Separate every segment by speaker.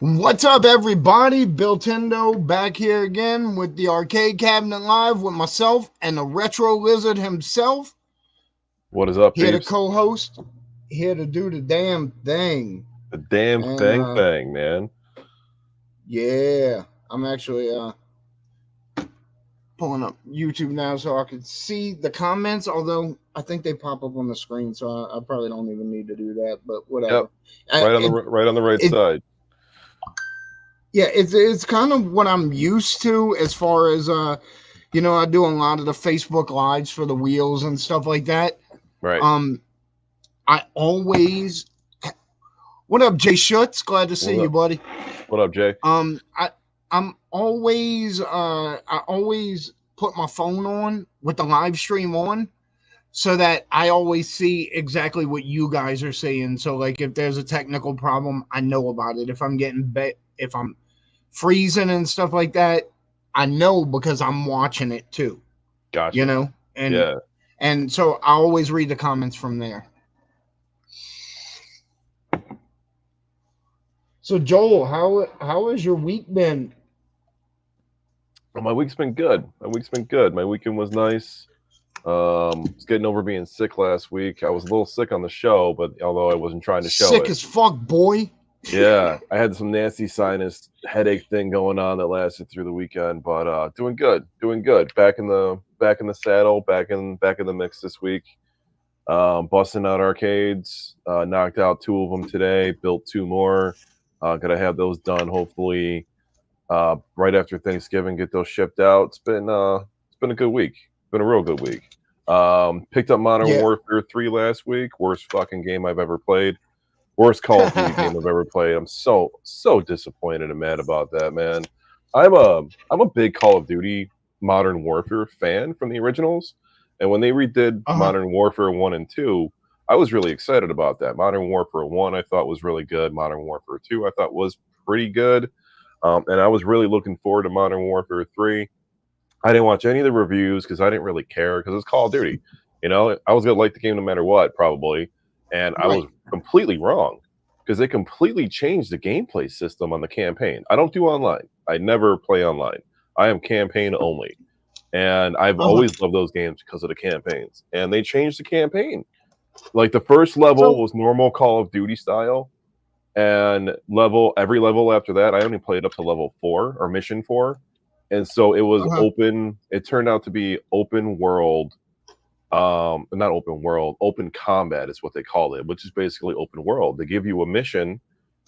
Speaker 1: What's up, everybody? Bill Tendo back here again with the Arcade Cabinet Live with myself and the Retro Lizard himself.
Speaker 2: What is up,
Speaker 1: Here to
Speaker 2: peeps?
Speaker 1: co-host, here to do the damn thing.
Speaker 2: The damn
Speaker 1: And
Speaker 2: thing, man.
Speaker 1: yeah, I'm actually pulling up YouTube now so I can see the comments. Although I think they pop up on the screen, so I probably don't even need to do that. But whatever.
Speaker 2: Yep, right on the right
Speaker 1: It,
Speaker 2: side.
Speaker 1: yeah, it's kind of what I'm used to as far as I do a lot of the Facebook lives for the wheels and stuff like that.
Speaker 2: Right.
Speaker 1: I always what up, Jay Schutz? Glad to see you, buddy.
Speaker 2: What up, Jay?
Speaker 1: I'm always I always put my phone on with the live stream on so that I always see exactly what you guys are saying. So like if there's a technical problem, I know about it. If I'm freezing and stuff like that, I know because I'm watching it too.
Speaker 2: Gotcha.
Speaker 1: You know? And so I always read the comments from there. So Joel, how has your week been?
Speaker 2: Well, my week's been good. My weekend was nice. Was getting over being sick last week. I was a little sick on the show, but although I wasn't trying to show
Speaker 1: sick as fuck, boy.
Speaker 2: Yeah, I had some nasty sinus headache thing going on that lasted through the weekend, but doing good. Back in the saddle, back in the mix this week. Busting out arcades, knocked out 2 of them today, built 2 more. Gotta have those done hopefully right after Thanksgiving. Get those shipped out. It's been a good week. Been a real good week. Picked up Modern Warfare 3 last week. Worst fucking game I've ever played. Worst Call of Duty game I've ever played. I'm so disappointed and mad about that, man. I'm a big Call of Duty Modern Warfare fan from the originals, and when they redid Modern Warfare 1 and 2, I was really excited about that. Modern Warfare 1 I thought was really good. Modern Warfare 2 I thought was pretty good, and I was really looking forward to Modern Warfare 3. I didn't watch any of the reviews because I didn't really care because it's Call of Duty. You know, I was gonna like the game no matter what, probably. And I was completely wrong because they completely changed the gameplay system on the campaign. I don't do online. I never play online. I am campaign only. And I've always loved those games because of the campaigns. And they changed the campaign. Like the first level was normal Call of Duty style. And every level after that, I only played up to level 4 or mission 4. And so it was open. It turned out to be open world. Not open world, open combat is what they call it, which is basically open world. They give you a mission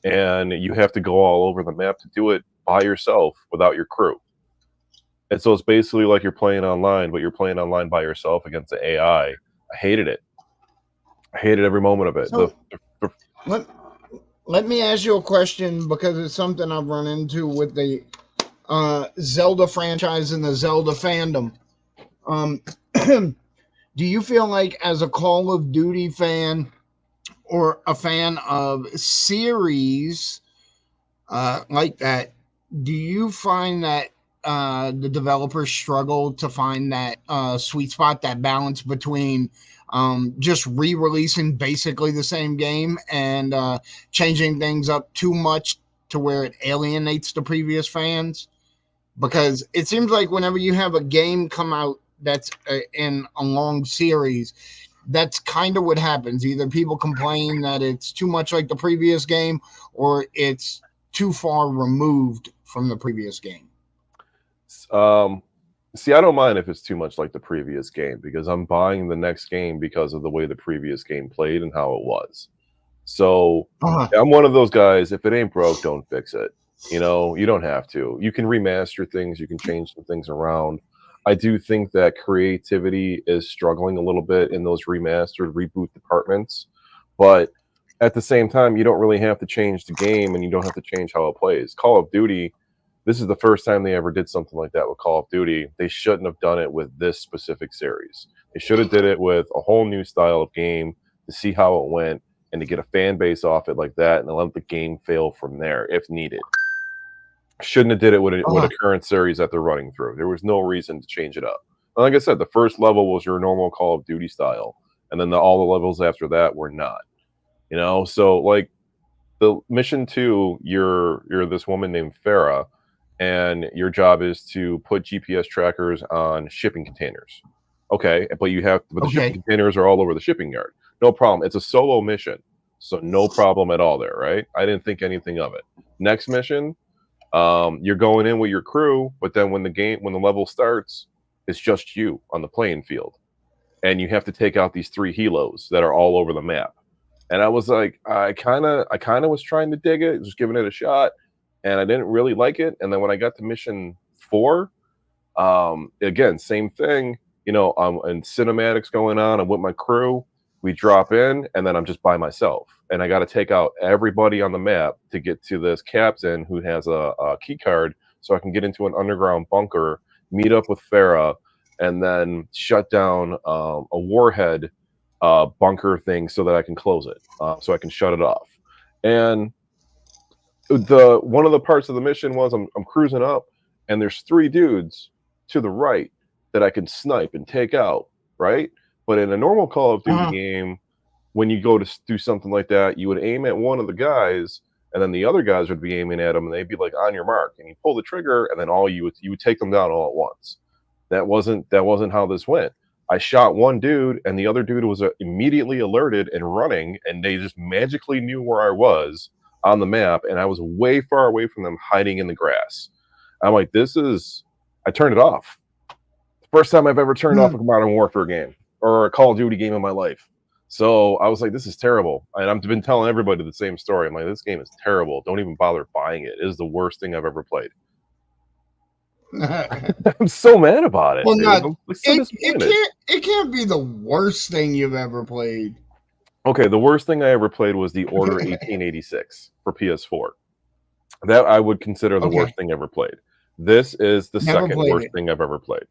Speaker 2: and you have to go all over the map to do it by yourself without your crew. And so it's basically like you're playing online, but you're playing online by yourself against the AI. I hated it. I hated every moment of it.
Speaker 1: So, let me ask you a question because it's something I've run into with the Zelda franchise and the Zelda fandom. Do you feel like as a Call of Duty fan or a fan of series like that, do you find that the developers struggle to find that sweet spot, that balance between just re-releasing basically the same game and changing things up too much to where it alienates the previous fans? Because it seems like whenever you have a game come out that's in a long series, that's kind of what happens. Either people complain that it's too much like the previous game or it's too far removed from the previous game.
Speaker 2: See, I don't mind if it's too much like the previous game because I'm buying the next game because of the way the previous game played and how it was. So I'm one of those guys, if it ain't broke, don't fix it. You know, you don't have to. You can remaster things, you can change some things around. I do think that creativity is struggling a little bit in those remastered reboot departments, but at the same time, you don't really have to change the game and you don't have to change how it plays. Call of Duty, this is the first time they ever did something like that with Call of Duty. They shouldn't have done it with this specific series. They should have did it with a whole new style of game to see how it went and to get a fan base off it like that and let the game fail from there if needed. Shouldn't have did it with a current series that they're running through. There was no reason to change it up. And like I said, the first level was your normal Call of Duty style, and then all the levels after that were not. You know, so like the mission 2, you're this woman named Farah, and your job is to put GPS trackers on shipping containers. Okay, but the shipping
Speaker 1: Okay.
Speaker 2: containers are all over the shipping yard. No problem. It's a solo mission, so no problem at all there, right? I didn't think anything of it. Next mission, you're going in with your crew, but then when the level starts, it's just you on the playing field, and you have to take out these 3 helos that are all over the map. And I was like, I kind of was trying to dig it, just giving it a shot, and I didn't really like it. And then when I got to mission 4, again, same thing, and cinematics going on. I'm with my crew. We drop in, and then I'm just by myself, and I got to take out everybody on the map to get to this captain who has a key card, so I can get into an underground bunker, meet up with Farah, and then shut down a warhead bunker thing so that I can close it, so I can shut it off. And one of the parts of the mission was I'm cruising up, and there's 3 dudes to the right that I can snipe and take out, right? But in a normal Call of Duty game, when you go to do something like that, you would aim at one of the guys, and then the other guys would be aiming at them, and they'd be like on your mark, and you pull the trigger, and then you would take them down all at once. That wasn't how this went. I shot one dude, and the other dude was immediately alerted and running, and they just magically knew where I was on the map, and I was way far away from them, hiding in the grass. I'm like, I turned it off. First time I've ever turned off a Modern Warfare game or a Call of Duty game in my life. So I was like, this is terrible. And I've been telling everybody the same story. I'm like, this game is terrible. Don't even bother buying it. It is the worst thing I've ever played. I'm so mad about it.
Speaker 1: Well, it can't be the worst thing you've ever played.
Speaker 2: Okay, the worst thing I ever played was The Order 1886 for PS4. That I would consider the worst thing ever played. This is the second worst thing I've ever played.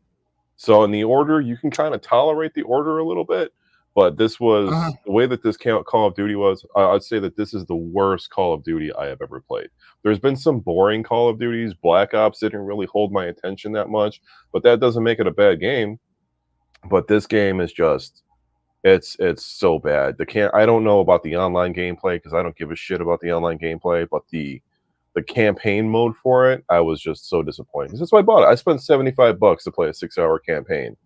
Speaker 2: So in The Order, you can kind of tolerate The Order a little bit, but this was the way that this Call of Duty was. I'd say that this is the worst Call of Duty I have ever played. There's been some boring Call of Duties. Black Ops didn't really hold my attention that much, but that doesn't make it a bad game. But this game is just, it's so bad. I don't know about the online gameplay because I don't give a shit about the online gameplay, but the campaign mode for it, I was just so disappointed. That's why I bought it. I spent $75 to play a 6-hour campaign,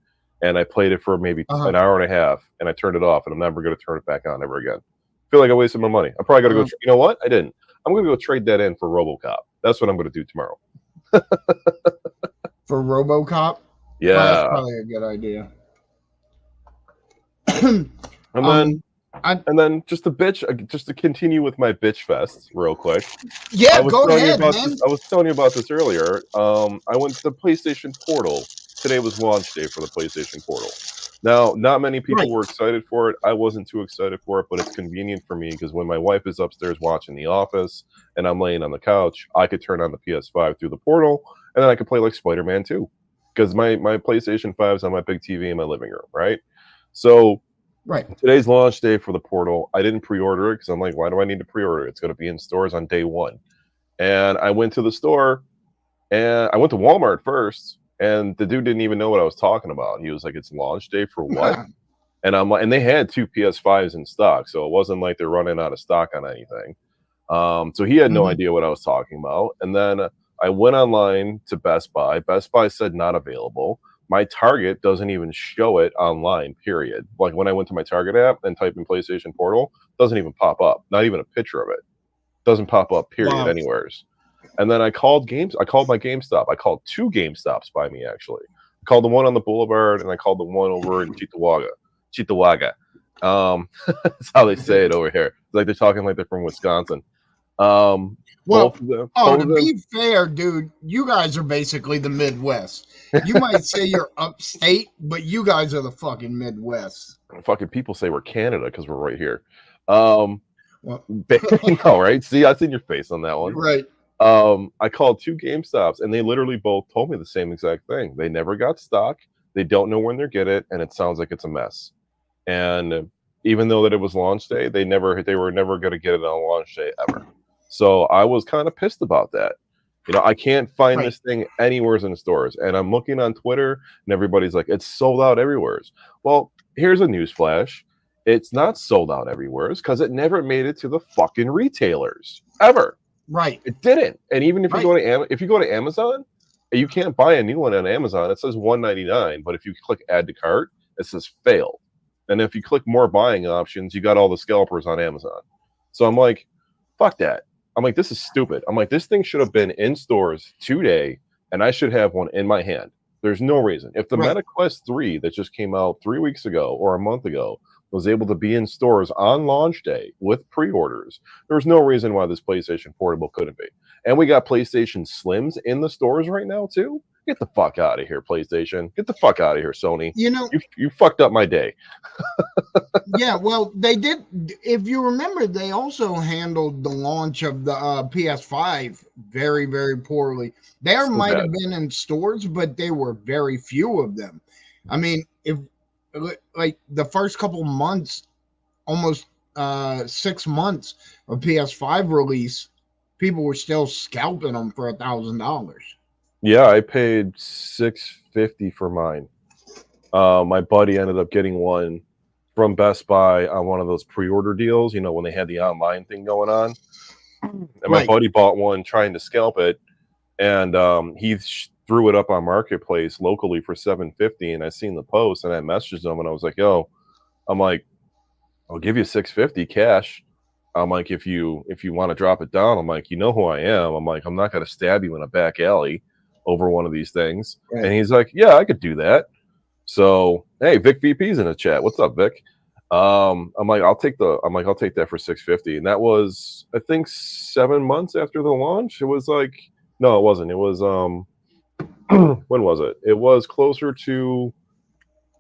Speaker 2: and I played it for maybe an hour and a half, and I turned it off, and I'm never going to turn it back on ever again. I feel like I wasted my money. I'm probably going to go. You know what? I didn't. I'm going to go trade that in for RoboCop. That's what I'm going to do tomorrow.
Speaker 1: For RoboCop?
Speaker 2: Yeah,
Speaker 1: that's probably a good idea.
Speaker 2: And then just to continue with my bitch fest real quick.
Speaker 1: Yeah, go ahead, man.
Speaker 2: I was telling you about this earlier. I went to the PlayStation Portal. Today was launch day for the PlayStation Portal. Now, not many people were excited for it. I wasn't too excited for it, but it's convenient for me because when my wife is upstairs watching The Office and I'm laying on the couch, I could turn on the PS5 through the Portal, and then I could play like Spider-Man 2 because my PlayStation 5 is on my big TV in my living room, right? So today's launch day for the Portal. I didn't pre-order it because I'm like, why do I need to pre-order it? It's going to be in stores on day 1. And I went to the store, and I went to Walmart first, and the dude didn't even know what I was talking about. He was like, it's launch day for what? And I'm like, and they had 2 PS5s in stock, so it wasn't like they're running out of stock on anything. So he had no idea what I was talking about. And then I went online to Best Buy. Best Buy said not available. My Target doesn't even show it online, period. Like when I went to my Target app and type in PlayStation Portal, doesn't even pop up. Not even a picture of it. Doesn't pop up, period, anywheres. And then I called my GameStop. I called 2 GameStops by me, actually. I called the one on the Boulevard, and I called the one over in Cheektowaga. That's how they say it over here. It's like they're talking like they're from Wisconsin.
Speaker 1: To be fair, dude, you guys are basically the Midwest. You might say you're upstate, but you guys are the fucking Midwest.
Speaker 2: Fucking people say we're Canada because we're right here. No, right? See, I seen your face on that one.
Speaker 1: Right.
Speaker 2: I called 2 GameStops, and they literally both told me the same exact thing. They never got stock. They don't know when they're get it, and it sounds like it's a mess. And even though that it was launch day, they were never going to get it on launch day ever. So I was kind of pissed about that. I can't find this thing anywhere in the stores, and I'm looking on Twitter, and everybody's like, it's sold out everywhere. Well, here's a news flash. it's not sold out everywhere because it never made it to the fucking retailers ever.
Speaker 1: Right.
Speaker 2: It didn't. And even if you
Speaker 1: Right.
Speaker 2: go to Amazon, you can't buy a new one on Amazon. It says $199, but if you click add to cart, it says failed. And if you click more buying options, you got all the scalpers on Amazon. So I'm like, fuck that. I'm like, this is stupid. I'm like, this thing should have been in stores today, and I should have one in my hand. There's no reason. If the
Speaker 1: Right.
Speaker 2: Meta Quest 3 that just came out 3 weeks ago or a month ago was able to be in stores on launch day with pre-orders, there's no reason why this PlayStation Portable couldn't be. And we got PlayStation Slims in the stores right now too. Get the fuck out of here, PlayStation. Get the fuck out of here, Sony.
Speaker 1: You know,
Speaker 2: You fucked up my day.
Speaker 1: yeah, well, they did. If you remember, they also handled the launch of the PS5 very, very poorly. There
Speaker 2: So
Speaker 1: might
Speaker 2: bad.
Speaker 1: have been in stores, but there were very few of them. I mean, if like the first couple months, almost 6 months of PS5 release, people were still scalping them for $1,000.
Speaker 2: Yeah, I paid $650 for mine. My buddy ended up getting one from Best Buy on one of those pre-order deals, you know, when they had the online thing going on. And my
Speaker 1: Right.
Speaker 2: buddy bought one trying to scalp it, and he threw it up on Marketplace locally for $750. And I seen the post, and I messaged him, and I was like, "Yo," I'm like, "I'll give you $650 cash." I'm like, if you want to drop it down, I'm like, you know who I am. I'm like, I'm not going to stab you in a back alley over one of these things.
Speaker 1: Right.
Speaker 2: And he's like, yeah, I could do that. So, hey, Vic VP's in the chat. What's up, Vic? I'm like, I'll take that for $650. And that was, I think, 7 months after the launch. It was like, no, it wasn't. It was when was it? It was closer to,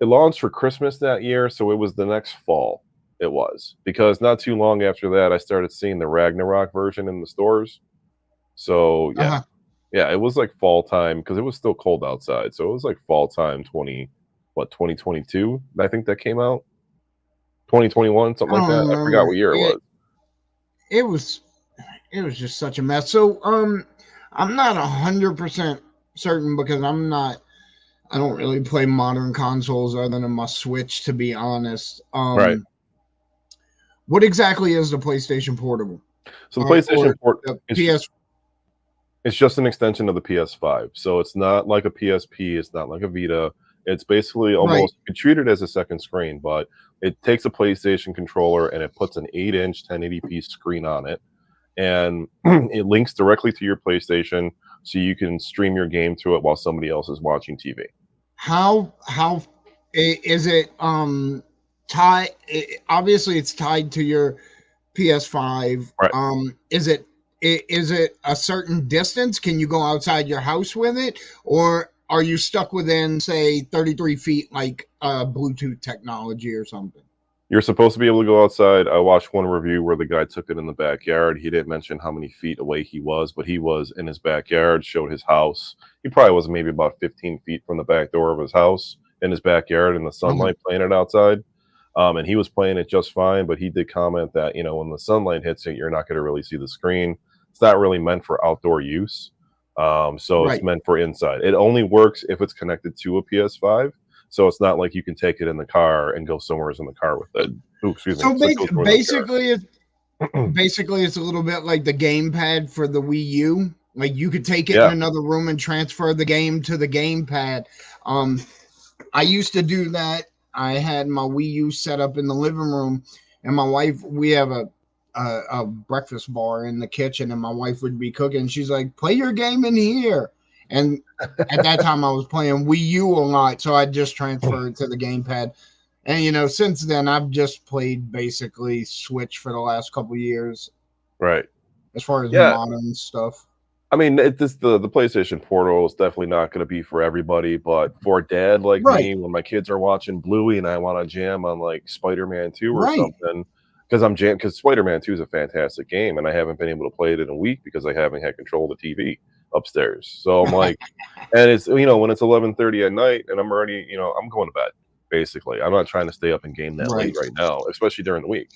Speaker 2: it launched for Christmas that year, so it was the next fall. It was, because not too long after that, I started seeing the Ragnarok version in the stores. So yeah,
Speaker 1: Uh-huh.
Speaker 2: yeah, it was like fall time because it was still cold outside. So it was like fall time 2022. I think that came out 2021, something
Speaker 1: I
Speaker 2: like
Speaker 1: don't
Speaker 2: that. I forgot
Speaker 1: remember.
Speaker 2: what year it was.
Speaker 1: It was it was just such a mess. So I'm not 100% certain because I don't really play modern consoles other than my Switch, to be honest.
Speaker 2: Right.
Speaker 1: What exactly is the PlayStation Portable?
Speaker 2: So the
Speaker 1: Or
Speaker 2: PlayStation Port
Speaker 1: the
Speaker 2: is
Speaker 1: PS
Speaker 2: it's just an extension of the PS5. So it's not like a PSP. It's not like a Vita. It's basically
Speaker 1: right.
Speaker 2: almost, you treat it as a second screen, but it takes a PlayStation controller and it puts an 8-inch 1080p screen on it. And it links directly to your PlayStation so you can stream your game through it while somebody else is watching TV.
Speaker 1: How is it tied obviously it's tied to your PS5.
Speaker 2: Right.
Speaker 1: Is it a certain distance? Can you go outside your house with it, or are you stuck within, say, 33 feet, like Bluetooth technology or something?
Speaker 2: You're supposed to be able to go outside. I watched one review where the guy took it in the backyard. He didn't mention how many feet away he was, but he was in his backyard, showed his house. He probably was maybe about 15 feet from the back door of his house in his backyard in the sunlight playing it outside. And he was playing it just fine, but he did comment that, you know, when the sunlight hits it, you're not going to really see the screen. It's not really meant for outdoor use. So it's
Speaker 1: Right.
Speaker 2: meant for inside. It only works if it's connected to a PS5. So it's not like you can take it in the car and go somewhere in the car with it. Ooh, excuse me.
Speaker 1: So
Speaker 2: So go somewhere in the car.
Speaker 1: basically, it's a little bit like the gamepad for the Wii U. Like you could take it in
Speaker 2: Yeah,
Speaker 1: another room and transfer the game to the gamepad. Um, I used to do that. I had my Wii U set up in the living room, and my wife. We have a breakfast bar in the kitchen, and my wife would be cooking. She's like, "Play your game in here." And at that time, I was playing Wii U a lot, so I just transferred to the gamepad. And since then, I've just played basically Switch for the last couple of years,
Speaker 2: right.
Speaker 1: as far as
Speaker 2: Yeah,
Speaker 1: modern stuff.
Speaker 2: I mean, the PlayStation Portal is definitely not going to be for everybody, but for a dad like
Speaker 1: Right,
Speaker 2: me, when my kids are watching Bluey and I want to jam on like Spider-Man 2 or
Speaker 1: right.
Speaker 2: something, because Spider-Man 2 is a fantastic game, and I haven't been able to play it in a week because I haven't had control of the TV upstairs. So I'm like, and it's when it's 11:30 at night and I'm already I'm going to bed basically. I'm not trying to stay up and game that late
Speaker 1: Right.
Speaker 2: right now, especially during the week.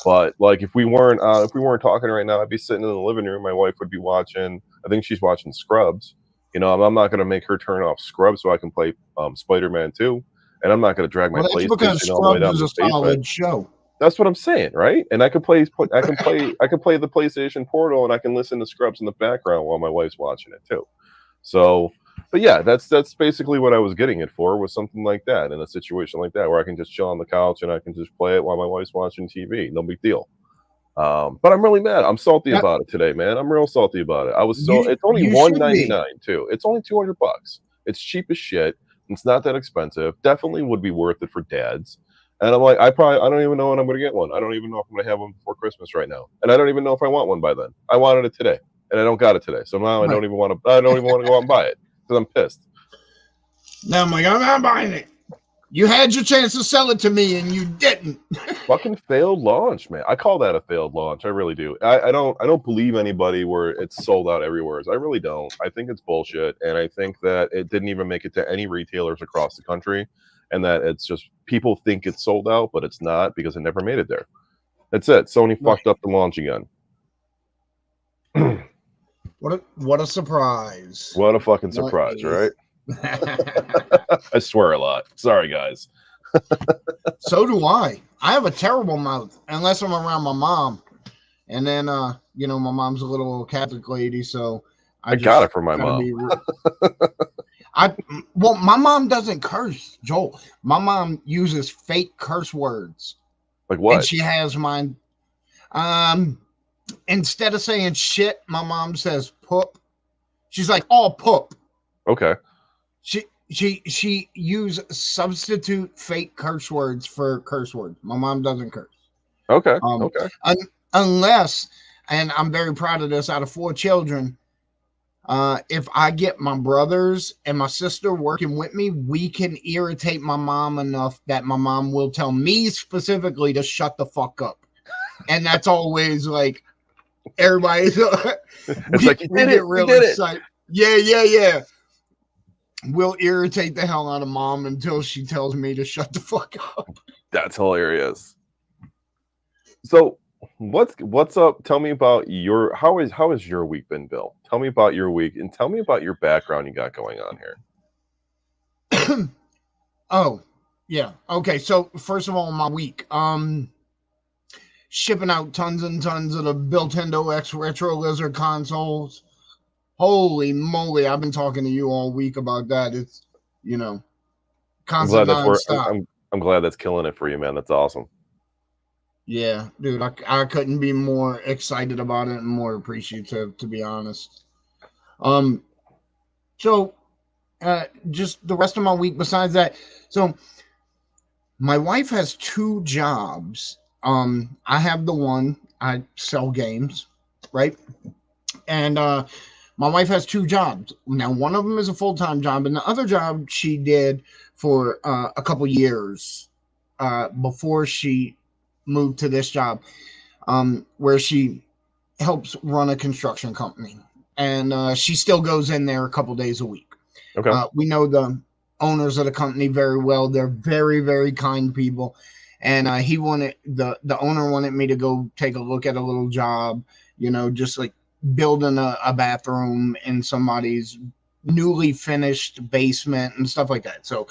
Speaker 2: But like if we weren't talking right now, I'd be sitting in the living room. My wife would be watching. I think she's watching Scrubs. I'm not going to make her turn off Scrubs so I can play Spider-Man 2, and I'm not going to drag my
Speaker 1: Well, that's because
Speaker 2: PlayStation all the way
Speaker 1: Scrubs
Speaker 2: down
Speaker 1: is
Speaker 2: to
Speaker 1: a
Speaker 2: the basement.
Speaker 1: solid show.
Speaker 2: That's what I'm saying, right? And I can play the PlayStation Portal, and I can listen to Scrubs in the background while my wife's watching it too. So, but yeah, that's basically what I was getting it for, was something like that, in a situation like that where I can just chill on the couch and I can just play it while my wife's watching TV. No big deal. But I'm really mad. I'm salty
Speaker 1: That,
Speaker 2: about it today, man. I'm real salty about it. It's only
Speaker 1: you should be.
Speaker 2: $199 too. It's only $200. It's cheap as shit. It's not that expensive. Definitely would be worth it for dads. And I'm like, I don't even know when I'm going to get one. I don't even know if I'm going to have one before Christmas right now. And I don't even know if I want one by then. I wanted it today, and I don't got it today. So now
Speaker 1: Right.
Speaker 2: I don't even want to go out and buy it because I'm pissed.
Speaker 1: Now I'm like, I'm not buying it. You had your chance to sell it to me, and you didn't.
Speaker 2: Fucking failed launch, man. I call that a failed launch. I really do. I don't believe anybody where it's sold out everywhere. I really don't. I think it's bullshit, and I think that it didn't even make it to any retailers across the country, and that it's just people think it's sold out, but it's not because it never made it there. That's it. Sony fucked up the launch again.
Speaker 1: What a surprise.
Speaker 2: What a fucking surprise, right? I swear a lot. Sorry, guys.
Speaker 1: So do I. I have a terrible mouth unless I'm around my mom. And then my mom's a little Catholic lady, so
Speaker 2: I got it from my mom.
Speaker 1: My mom doesn't curse, Joel. My mom uses fake curse words.
Speaker 2: Like what?
Speaker 1: And she has mine. Instead of saying shit, my mom says poop. She's like, oh, poop.
Speaker 2: Okay.
Speaker 1: She use substitute fake curse words for curse words. My mom doesn't curse.
Speaker 2: Okay. Okay.
Speaker 1: Unless, and I'm very proud of this, out of 4 children, if I get my brothers and my sister working with me, we can irritate my mom enough that my mom will tell me specifically to shut the fuck up. And that's always like, everybody's
Speaker 2: it's like, you did it. Real excited.
Speaker 1: Yeah. We'll irritate the hell out of mom until she tells me to shut the fuck up.
Speaker 2: That's hilarious. So what's up? Tell me about how has your week been, Bill? Tell me about your week and tell me about your background you got going on
Speaker 1: here. Oh, yeah. Okay, so first of all, my week. Shipping out tons and tons of the Nintendo X Retro Lizard consoles. Holy moly, I've been talking to you all week about that. It's, constant nonstop.
Speaker 2: I'm glad that's killing it for you, man. That's awesome.
Speaker 1: Yeah, dude, I couldn't be more excited about it and more appreciative, to be honest. So just the rest of my week besides that. So my wife has 2 jobs. I have the one, I sell games, right? And my wife has 2 jobs. Now, one of them is a full-time job, and the other job she did for a couple years before she moved to this job, where she helps run a construction company. And she still goes in there a couple days a week.
Speaker 2: Okay.
Speaker 1: We know the owners of the company very well. They're very, very kind people. And the owner wanted me to go take a look at a little job, just like building a bathroom in somebody's newly finished basement and stuff like that. So,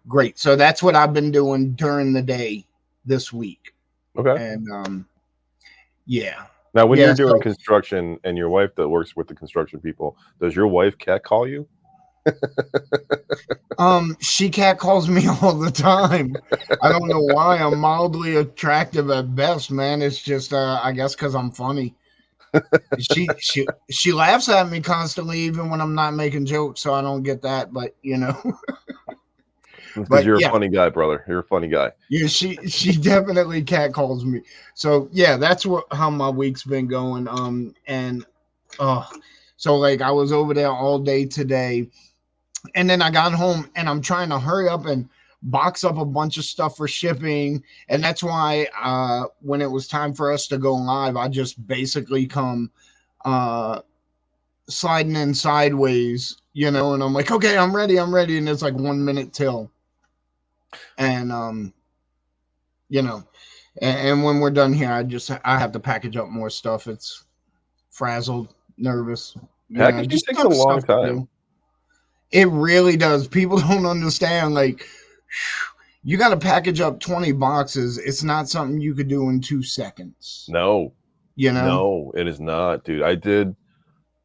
Speaker 1: great. So that's what I've been doing during the day this week.
Speaker 2: Okay.
Speaker 1: And yeah.
Speaker 2: Now, when you're doing construction and your wife that works with the construction people, does your wife cat call you?
Speaker 1: She cat calls me all the time. I don't know why. I'm mildly attractive at best, man. It's just I guess because I'm funny. She laughs at me constantly, even when I'm not making jokes, so I don't get that, but
Speaker 2: because you're a funny guy, brother. You're a funny guy.
Speaker 1: Yeah, she definitely cat calls me. So yeah, that's how my week's been going. So like I was over there all day today, and then I got home and I'm trying to hurry up and box up a bunch of stuff for shipping. And that's why when it was time for us to go live, I just basically come sliding in sideways, and I'm like, okay, I'm ready. And it's like 1 minute till. And and when we're done here, I have to package up more stuff. It's frazzled, nervous.
Speaker 2: Packaging takes a long time.
Speaker 1: It really does. People don't understand. Like, you got to package up 20 boxes. It's not something you could do in 2 seconds.
Speaker 2: No,
Speaker 1: You know?
Speaker 2: no, it is not, dude.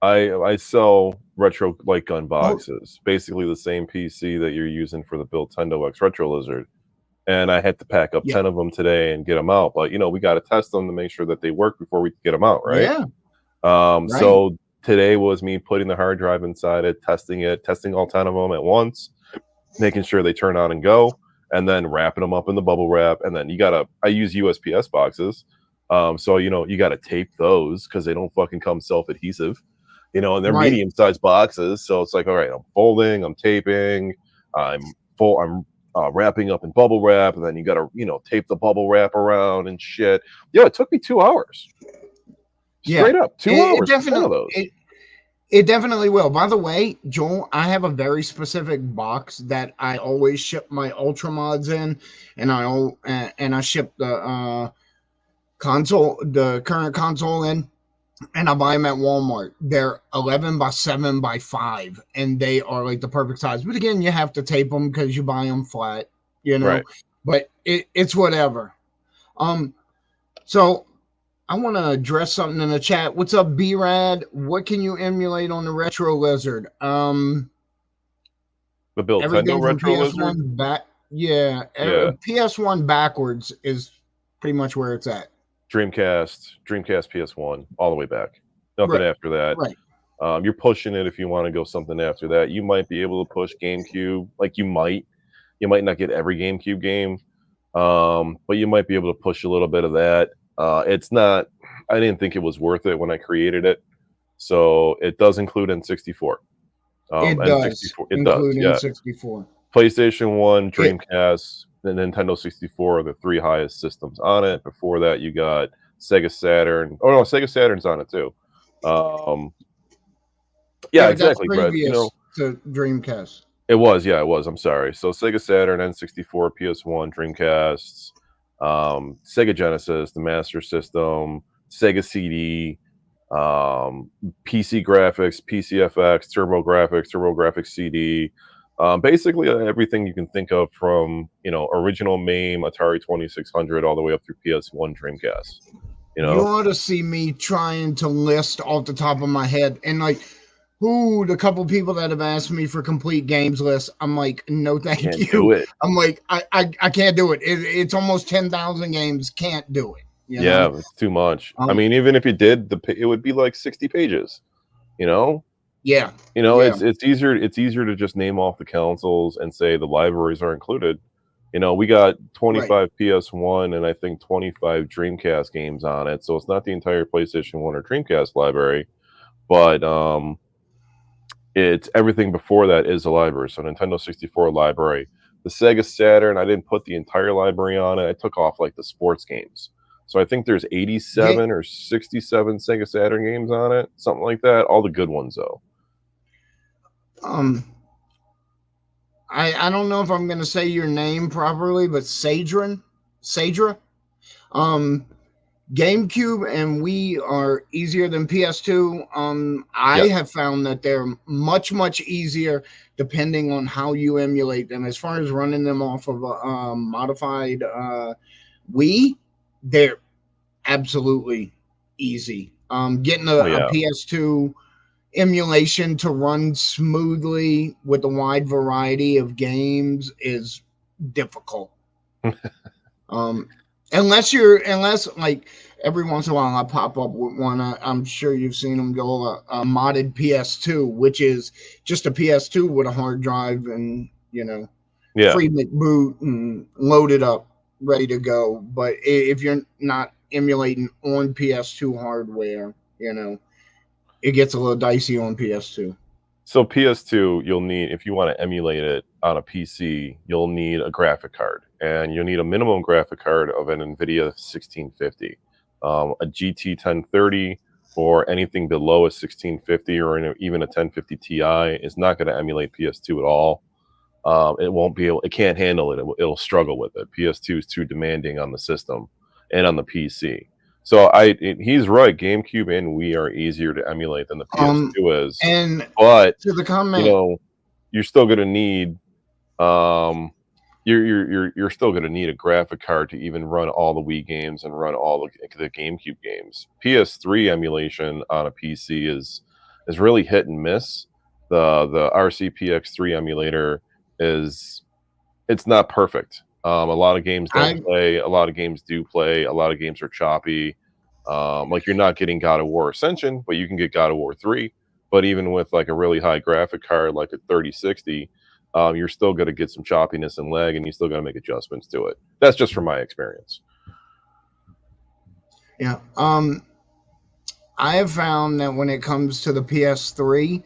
Speaker 2: I sell retro light gun
Speaker 1: Oh,
Speaker 2: boxes, basically the same PC that you're using for the Build X Retro Lizard. And I had to pack up
Speaker 1: yeah.
Speaker 2: 10 of them today and get them out. But, we got to test them to make sure that they work before we get them out, right?
Speaker 1: Yeah. Right.
Speaker 2: So today was me putting the hard drive inside it, testing all 10 of them at once, making sure they turn on and go, and then wrapping them up in the bubble wrap. And then I use USPS boxes. So, you got to tape those because they don't fucking come self-adhesive, and they're
Speaker 1: Right.
Speaker 2: medium-sized boxes. So it's like, all right, I'm folding, I'm taping, I'm wrapping up in bubble wrap, and then you got to, tape the bubble wrap around and shit. Yeah, it took me 2 hours. Straight up, 2 hours for 10 of those.
Speaker 1: It definitely will. By the way, Joel, I have a very specific box that I always ship my Ultra mods in, and I ship the current console in, and I buy them at Walmart. They're 11 by 7 by 5, and they are like the perfect size. But again, you have to tape them because you buy them flat,
Speaker 2: Right.
Speaker 1: But it's whatever. So I want to address something in the chat. What's up, B-Rad? What can you emulate on the Retro Lizard?
Speaker 2: The Build
Speaker 1: Everything from
Speaker 2: Retro
Speaker 1: PS1
Speaker 2: Lizard?
Speaker 1: back. Yeah. PS1 backwards is pretty much where it's at.
Speaker 2: Dreamcast PS1, all the way back. Nothing after that.
Speaker 1: Right.
Speaker 2: You're pushing it if you want to go something after that. You might be able to push GameCube. Like you might not get every GameCube game, but you might be able to push a little bit of that. It's not. I didn't think it was worth it when I created it, so it does include N64.
Speaker 1: It does.
Speaker 2: It does. Yeah.
Speaker 1: N64.
Speaker 2: PlayStation 1, Dreamcast, and Nintendo 64 are the 3 highest systems on it. Before that, you got Sega Saturn. Oh no, Sega Saturn's on it too. Yeah, exactly, Brett.
Speaker 1: To Dreamcast.
Speaker 2: It was. I'm sorry. So Sega Saturn, N64, PS1, Dreamcast, Sega Genesis, the Master System, Sega CD, PC Graphics, PCFX, TurboGrafx CD. Basically everything you can think of from original MAME, Atari 2600, all the way up through PS1, Dreamcast.
Speaker 1: You ought to see me trying to list off the top of my head, and like, the couple people that have asked me for complete games lists, I'm like, no, thank you.
Speaker 2: Do it.
Speaker 1: I'm like, I can't do it. It's almost 10,000 games. Can't do it.
Speaker 2: Yeah, it's too much. I mean, even if you did, it would be like 60 pages.
Speaker 1: Yeah.
Speaker 2: It's easier to just name off the consoles and say the libraries are included. We got 25 PS1 and I think 25 Dreamcast games on it. So it's not the entire PlayStation 1 or Dreamcast library, but it's everything before that is a library. So Nintendo 64 library. The Sega Saturn, I didn't put the entire library on it. I took off like the sports games. So I think there's 87 or 67 Sega Saturn games on it, something like that. All the good ones though.
Speaker 1: I don't know if I'm going to say your name properly, but Sadra. GameCube and Wii are easier than PS2. I have found that they're much, much easier depending on how you emulate them. As far as running them off of a modified Wii, they're absolutely easy. Getting a PS2 emulation to run smoothly with a wide variety of games is difficult. Unless like every once in a while I pop up with one. I'm sure you've seen them go a modded PS2, which is just a PS2 with a hard drive and free boot and loaded up, ready to go. But if you're not emulating on PS2 hardware, it gets a little dicey on PS2.
Speaker 2: So PS2, you'll need, if you want to emulate it on a PC, you'll need a graphic card, and you'll need a minimum graphic card of an NVIDIA 1650, a GT 1030, or anything below a 1650 or even a 1050 Ti is not going to emulate PS2 at all. It won't be able, it can't handle it. It'll struggle with it. PS2 is too demanding on the system and on the PC. So he's right. GameCube and Wii are easier to emulate than the PS2 is. But
Speaker 1: to the comment,
Speaker 2: you're still going to need you're still going to need a graphic card to even run all the Wii games and run all the GameCube games. PS3 emulation on a PC is really hit and miss. The RCPX3 emulator it's not perfect. A lot of games don't play. A lot of games do play. A lot of games are choppy. Like you're not getting God of War Ascension, but you can get God of War 3. But even with like a really high graphic card, like a 3060, you're still going to get some choppiness and lag, and you still got to make adjustments to it. That's just from my experience.
Speaker 1: Yeah. I have found that when it comes to the PS3,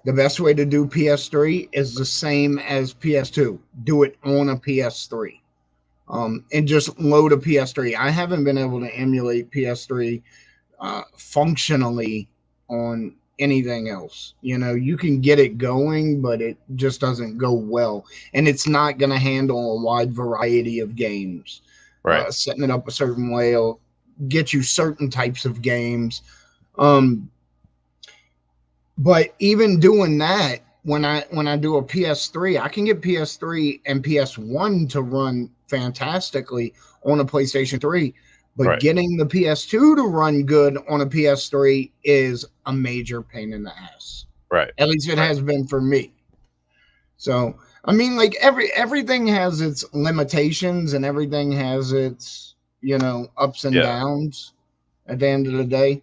Speaker 1: the best way to do PS3 is the same as PS2. Do it on a PS3. And just load a PS3. I haven't been able to emulate PS3 functionally on anything else. You know, you can get it going, but it just doesn't go well. And it's not going to handle a wide variety of games.
Speaker 2: Right.
Speaker 1: Setting it up a certain way will get you certain types of games. But even doing that, when I do a PS3, I can get PS3 and PS1 to run fantastically on a PlayStation 3. But getting the PS2 to run good on a PS3 is a major pain in the ass.
Speaker 2: Right.
Speaker 1: At least it has been for me. So, I mean, like everything has its limitations and everything has its, ups and downs at the end of the day.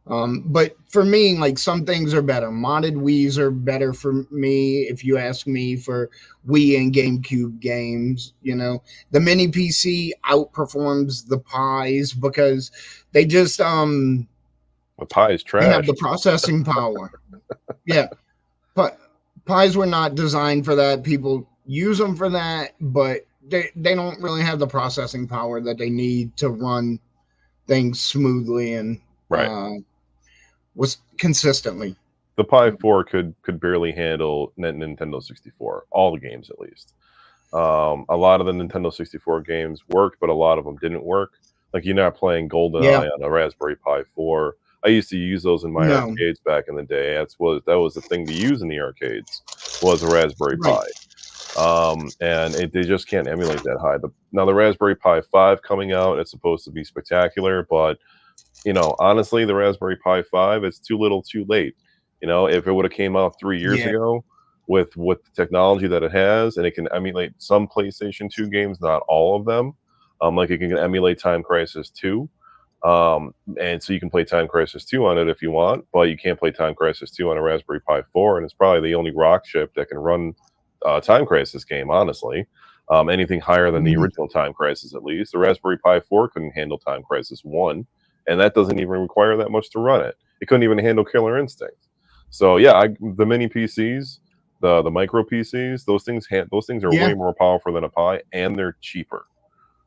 Speaker 1: But for me, like some things are better. Modded Wii's are better for me. If you ask me for Wii and GameCube games, the mini PC outperforms the Pies because they just
Speaker 2: the Pies trash.
Speaker 1: They have the processing power. Yeah, but Pies were not designed for that. People use them for that, but they don't really have the processing power that they need to run things smoothly and was consistently.
Speaker 2: The Pi 4 could barely handle Nintendo 64, all the games at least. A lot of the Nintendo 64 games worked, but a lot of them didn't work. Like you're not playing GoldenEye on a Raspberry Pi 4. I used to use those in my arcades back in the day. That was the thing to use in the arcades was a Raspberry Pi. And they just can't emulate that high. Now the Raspberry Pi 5 coming out, it's supposed to be spectacular, but honestly, the Raspberry Pi 5, it's too little too late. If it would have came out 3 years ago with the technology that it has, and it can emulate some PlayStation 2 games, not all of them. Like it can emulate Time Crisis 2. And so you can play Time Crisis 2 on it if you want, but you can't play Time Crisis 2 on a Raspberry Pi 4, and it's probably the only rock chip that can run Time Crisis game, honestly. Anything higher than the original Time Crisis, at least. The Raspberry Pi 4 couldn't handle Time Crisis 1. And that doesn't even require that much to run it. It couldn't even handle Killer Instinct. So yeah, the mini PCs, the micro PCs, those things are way more powerful than a Pi, and they're cheaper.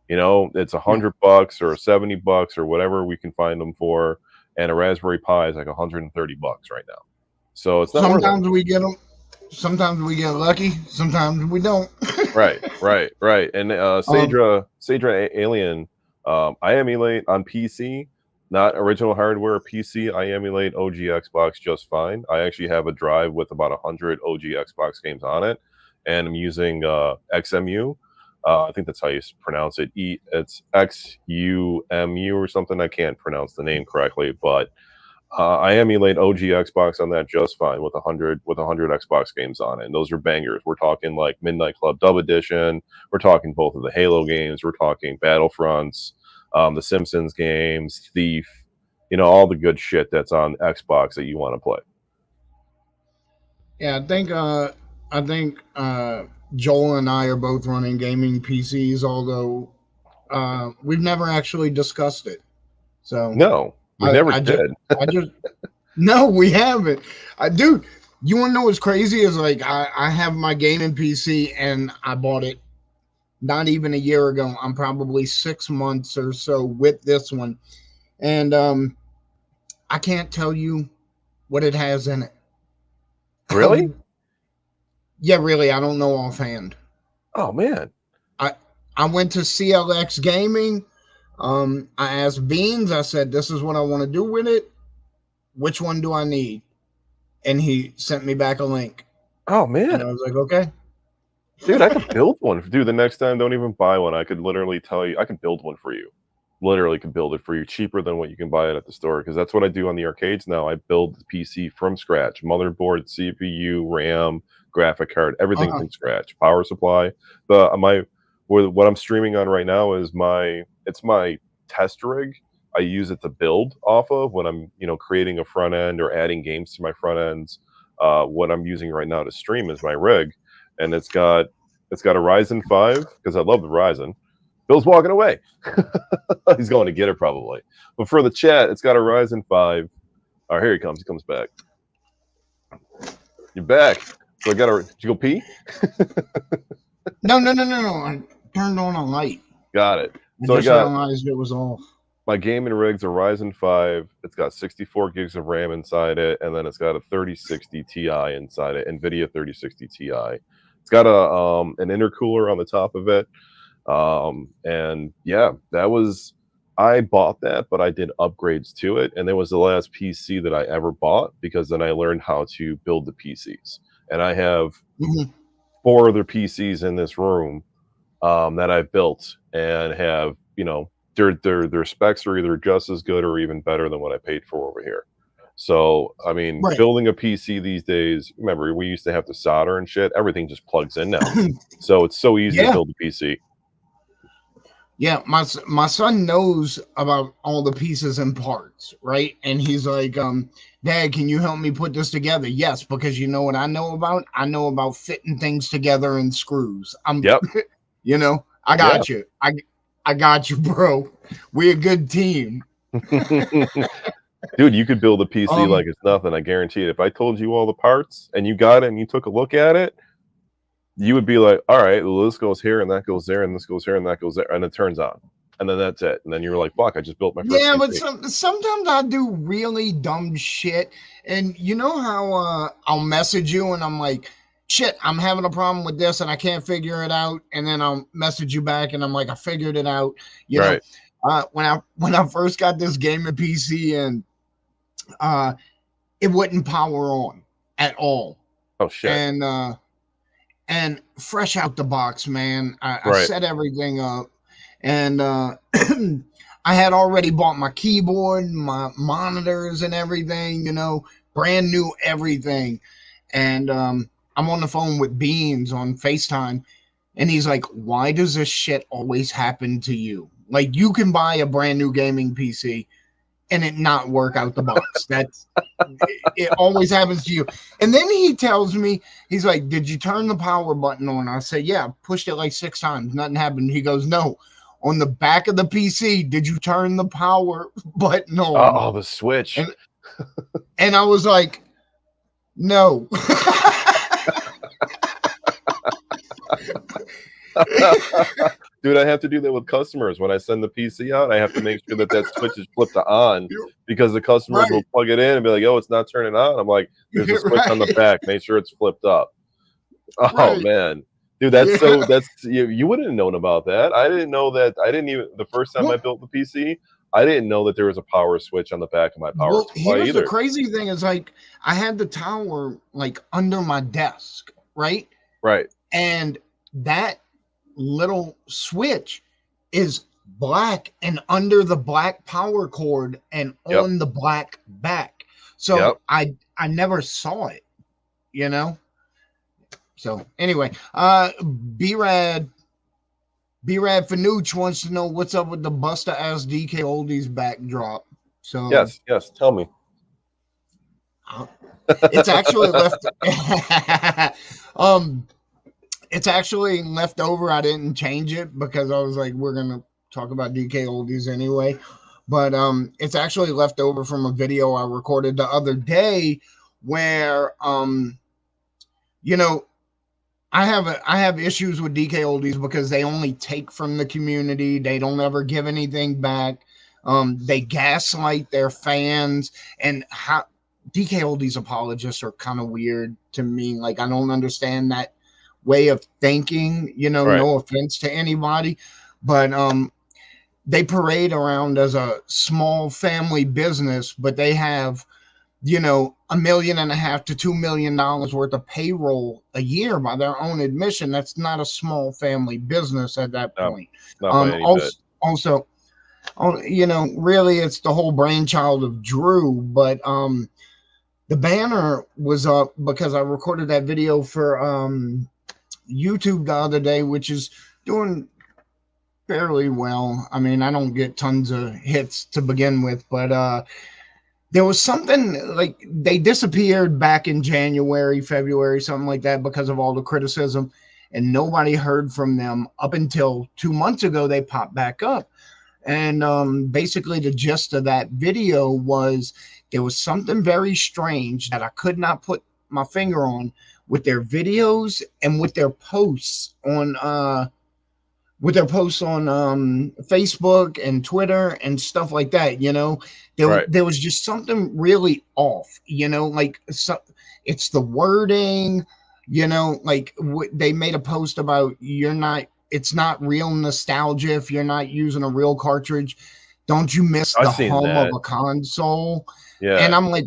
Speaker 2: It's $100 or $70 or whatever we can find them for, and a Raspberry Pi is like $130 right now. So it's not.
Speaker 1: Sometimes we get them. Sometimes we get lucky. Sometimes we don't.
Speaker 2: Right. And Saedra Alien, I emulate on PC. Not original hardware PC. I emulate OG Xbox just fine. I actually have a drive with about 100 OG Xbox games on it, and I'm using XMU. I think that's how you pronounce it. It's XUMU or something. I can't pronounce the name correctly, but I emulate OG Xbox on that just fine with 100 Xbox games on it. And those are bangers. We're talking like Midnight Club Dub Edition. We're talking both of the Halo games. We're talking Battlefronts. The Simpsons games, Thief, all the good shit that's on Xbox that you want to play.
Speaker 1: Yeah, I think Joel and I are both running gaming PCs, although we've never actually discussed it. So
Speaker 2: no, we never did.
Speaker 1: No, we haven't. Dude, you want to know what's crazy is like I have my gaming PC and I bought it not even a year ago. I'm probably 6 months or so with this one. And I can't tell you what it has in it.
Speaker 2: Really?
Speaker 1: Yeah, really. I don't know offhand.
Speaker 2: Oh, man.
Speaker 1: I went to CLX Gaming. I asked Beans. I said, this is what I want to do with it. Which one do I need? And he sent me back a link.
Speaker 2: Oh, man.
Speaker 1: And I was like, okay.
Speaker 2: Dude, I could build one. Dude, the next time, don't even buy one. I could literally tell you, I can build one for you. Literally can build it for you cheaper than what you can buy it at the store. Because that's what I do on the arcades now. I build the PC from scratch. Motherboard, CPU, RAM, graphic card, everything
Speaker 1: Uh-huh.
Speaker 2: from scratch. Power supply. What I'm streaming on right now is my test rig. I use it to build off of when I'm, creating a front end or adding games to my front ends. What I'm using right now to stream is my rig, and it's got a Ryzen 5 because I love the Ryzen. Bill's walking away. He's going to get it probably. But for the chat, it's got a Ryzen 5. Oh, here he comes. He comes back. You're back. So did you go pee?
Speaker 1: No. I turned on a light.
Speaker 2: Got it.
Speaker 1: I
Speaker 2: So
Speaker 1: just realized it was off.
Speaker 2: my gaming rig's a Ryzen 5. It's got 64 gigs of RAM inside it, and then it's got a 3060 Ti inside it, NVIDIA 3060 Ti. It's got an intercooler on the top of it. And yeah, I bought that, but I did upgrades to it, and it was the last PC that I ever bought because then I learned how to build the PCs. And I have 4 other PCs in this room that I've built and have, their specs are either just as good or even better than what I paid for over here. So, I mean,
Speaker 1: Right.
Speaker 2: building a PC these days, remember, we used to have to solder and shit. Everything just plugs in now. So it's so easy to build a PC.
Speaker 1: Yeah, my son knows about all the pieces and parts, right? And he's like, Dad, can you help me put this together? Yes, because you know what I know about? I know about fitting things together in screws.
Speaker 2: Yep.
Speaker 1: I got you. I got you, bro. We're a good team.
Speaker 2: Dude, you could build a PC like it's nothing. I guarantee it. If I told you all the parts and you got it and you took a look at it, you would be like, all right, well, this goes here and that goes there and this goes here and that goes there, and it turns on. And then that's it. And then you're like, fuck, I just built my first PC.
Speaker 1: But sometimes I do really dumb shit. And you know how I'll message you and I'm like, shit, I'm having a problem with this and I can't figure it out. And then I'll message you back and I'm like, I figured it out. You know, when I first got this gaming PC and it wouldn't power on at all.
Speaker 2: Oh shit.
Speaker 1: And fresh out the box, man. I set everything up, and I had already bought my keyboard, my monitors, and everything. Brand new everything. And I'm on the phone with Beans on FaceTime, and he's like, "Why does this shit always happen to you? Like, you can buy a brand new gaming PC." And it not work out the box. It always happens to you. And then he tells me, he's like, did you turn the power button on? I said, yeah, pushed it like 6 times. Nothing happened. He goes, no. On the back of the PC, did you turn the power button on?
Speaker 2: Oh, the switch.
Speaker 1: And I was like, no.
Speaker 2: Dude, I have to do that with customers. When I send the PC out, I have to make sure that switch is flipped on because the customers will plug it in and be like, oh, it's not turning on. I'm like, there's a switch on the back. Make sure it's flipped up. Oh, man. Dude, you wouldn't have known about that. I didn't know that. The first time I built the PC, I didn't know that there was a power switch on the back of my power supply
Speaker 1: here's
Speaker 2: either.
Speaker 1: The crazy thing is, like, I had the tower, like, under my desk, right?
Speaker 2: Right.
Speaker 1: And that little switch is black and under the black power cord and on the black back. So I never saw it, So anyway, B-Rad Fanuch wants to know what's up with the Busta ass DK Oldies backdrop. So
Speaker 2: yes, tell me.
Speaker 1: It's actually left. It's actually left over. I didn't change it because I was like, we're gonna talk about DK Oldies anyway. But it's actually left over from a video I recorded the other day where I have issues with DK Oldies because they only take from the community. They don't ever give anything back. They gaslight their fans, and how DK Oldies apologists are kind of weird to me. Like, I don't understand that way of thinking, no offense to anybody, but they parade around as a small family business, but they have $1.5 million to $2 million worth of payroll a year by their own admission. That's not a small family business at that
Speaker 2: not,
Speaker 1: point.
Speaker 2: not by any bit.
Speaker 1: Also, really, it's the whole brainchild of Drew. But the banner was up because I recorded that video for YouTube the other day, which is doing fairly well. I mean, I don't get tons of hits to begin with, but there was something like they disappeared back in January, February, something like that, because of all the criticism, and nobody heard from them up until 2 months ago. They popped back up. And basically, the gist of that video was there was something very strange that I could not put my finger on with their videos and with their posts on Facebook and Twitter and stuff like that.
Speaker 2: Right.
Speaker 1: There was just something really off. It's the wording. They made a post about it's not real nostalgia if you're not using a real cartridge. Don't you miss the
Speaker 2: I've seen
Speaker 1: hum of
Speaker 2: that.
Speaker 1: a console?
Speaker 2: Yeah.
Speaker 1: And I'm like,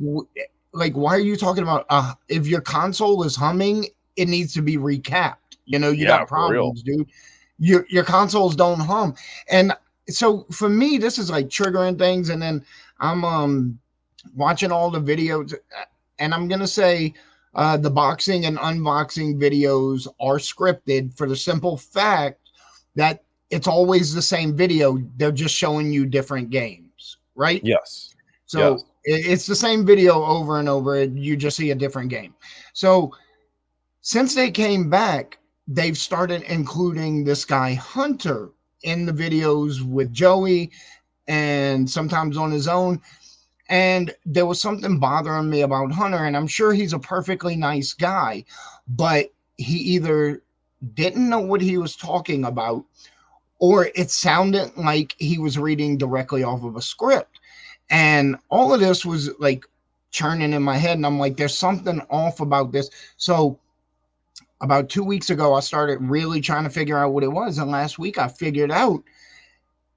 Speaker 1: why are you talking about if your console is humming, it needs to be recapped. You got problems, dude. Your consoles don't hum. And so for me, this is like triggering things. And then I'm watching all the videos, and I'm gonna say the boxing and unboxing videos are scripted for the simple fact that it's always the same video. They're just showing you different games, right?
Speaker 2: Yes.
Speaker 1: So it's the same video over and over. You just see a different game. So since they came back, they've started including this guy Hunter in the videos with Joey and sometimes on his own. And there was something bothering me about Hunter, and I'm sure he's a perfectly nice guy, but he either didn't know what he was talking about, or it sounded like he was reading directly off of a script. And all of this was like churning in my head, and I'm like, there's something off about this. So about 2 weeks ago, I started really trying to figure out what it was. And last week I figured out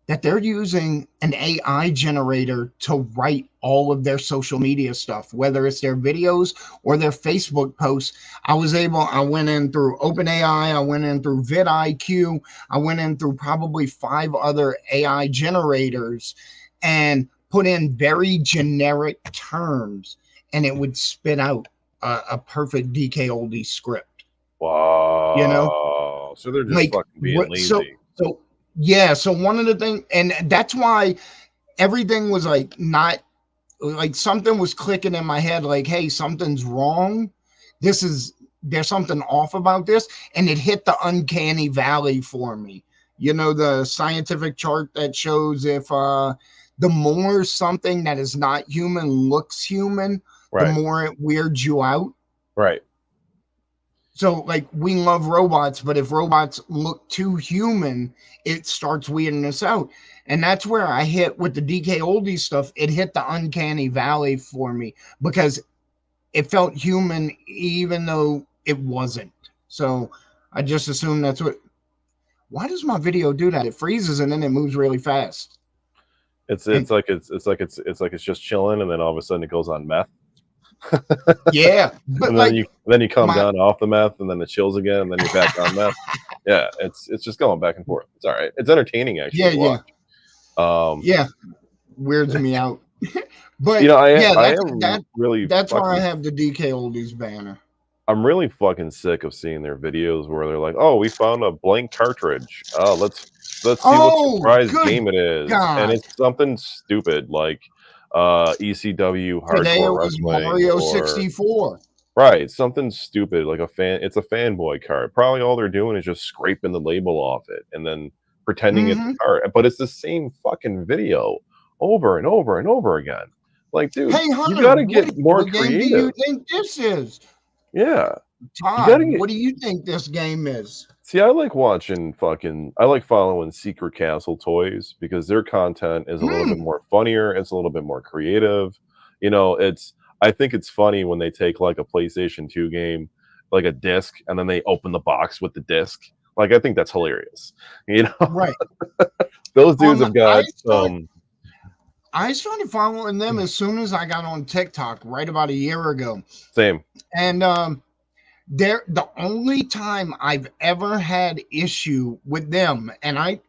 Speaker 1: that they're using an AI generator to write all of their social media stuff, whether it's their videos or their Facebook posts. I went in through OpenAI, I went in through vidIQ, I went in through probably 5 other AI generators and put in very generic terms, and it would spit out a perfect DK Oldie script.
Speaker 2: Wow. So they're just fucking being lazy.
Speaker 1: So one of the things, and that's why everything was like not like something was clicking in my head, like, hey, something's wrong. There's something off about this. And it hit the uncanny valley for me. The scientific chart that shows if the more something that is not human looks human, the more it weirds you out.
Speaker 2: Right.
Speaker 1: So, like, we love robots, but if robots look too human, it starts weirding us out. And that's where I hit with the DK Oldies stuff. It hit the uncanny valley for me because it felt human, even though it wasn't. So I just assumed that's what. Why does my video do that? It freezes and then it moves really fast.
Speaker 2: It's like it's just chilling, and then all of a sudden it goes on meth.
Speaker 1: Yeah,
Speaker 2: but and then you come down off the meth, and then it chills again, and then you're back on meth. Yeah, it's just going back and forth. It's all right. It's entertaining, actually.
Speaker 1: Yeah. Weirds me out. But that's why I have the DK Oldies banner.
Speaker 2: I'm really fucking sick of seeing their videos where they're like, "Oh, we found a blank cartridge. Oh, let's see what surprise game it is," and it's something stupid like ECW hardcore
Speaker 1: Today it was
Speaker 2: wrestling
Speaker 1: Mario 64.
Speaker 2: Right, something stupid like it's a fanboy card. Probably all they're doing is just scraping the label off it and then pretending it's a card. But it's the same fucking video over and over and over again. Like, dude,
Speaker 1: hey, Hunter,
Speaker 2: you gotta get more creative.
Speaker 1: What game do you think this is?
Speaker 2: Yeah.
Speaker 1: Todd, what do you think this game is?
Speaker 2: See, I like following Secret Castle Toys because their content is a little bit more funnier. It's a little bit more creative. I think it's funny when they take like a PlayStation 2 game, like a disc, and then they open the box with the disc. Like, I think that's hilarious.
Speaker 1: Right.
Speaker 2: Those dudes have got
Speaker 1: I started following them as soon as I got on TikTok, right about a year ago.
Speaker 2: Same.
Speaker 1: And they're the only time I've ever had issue with them, and I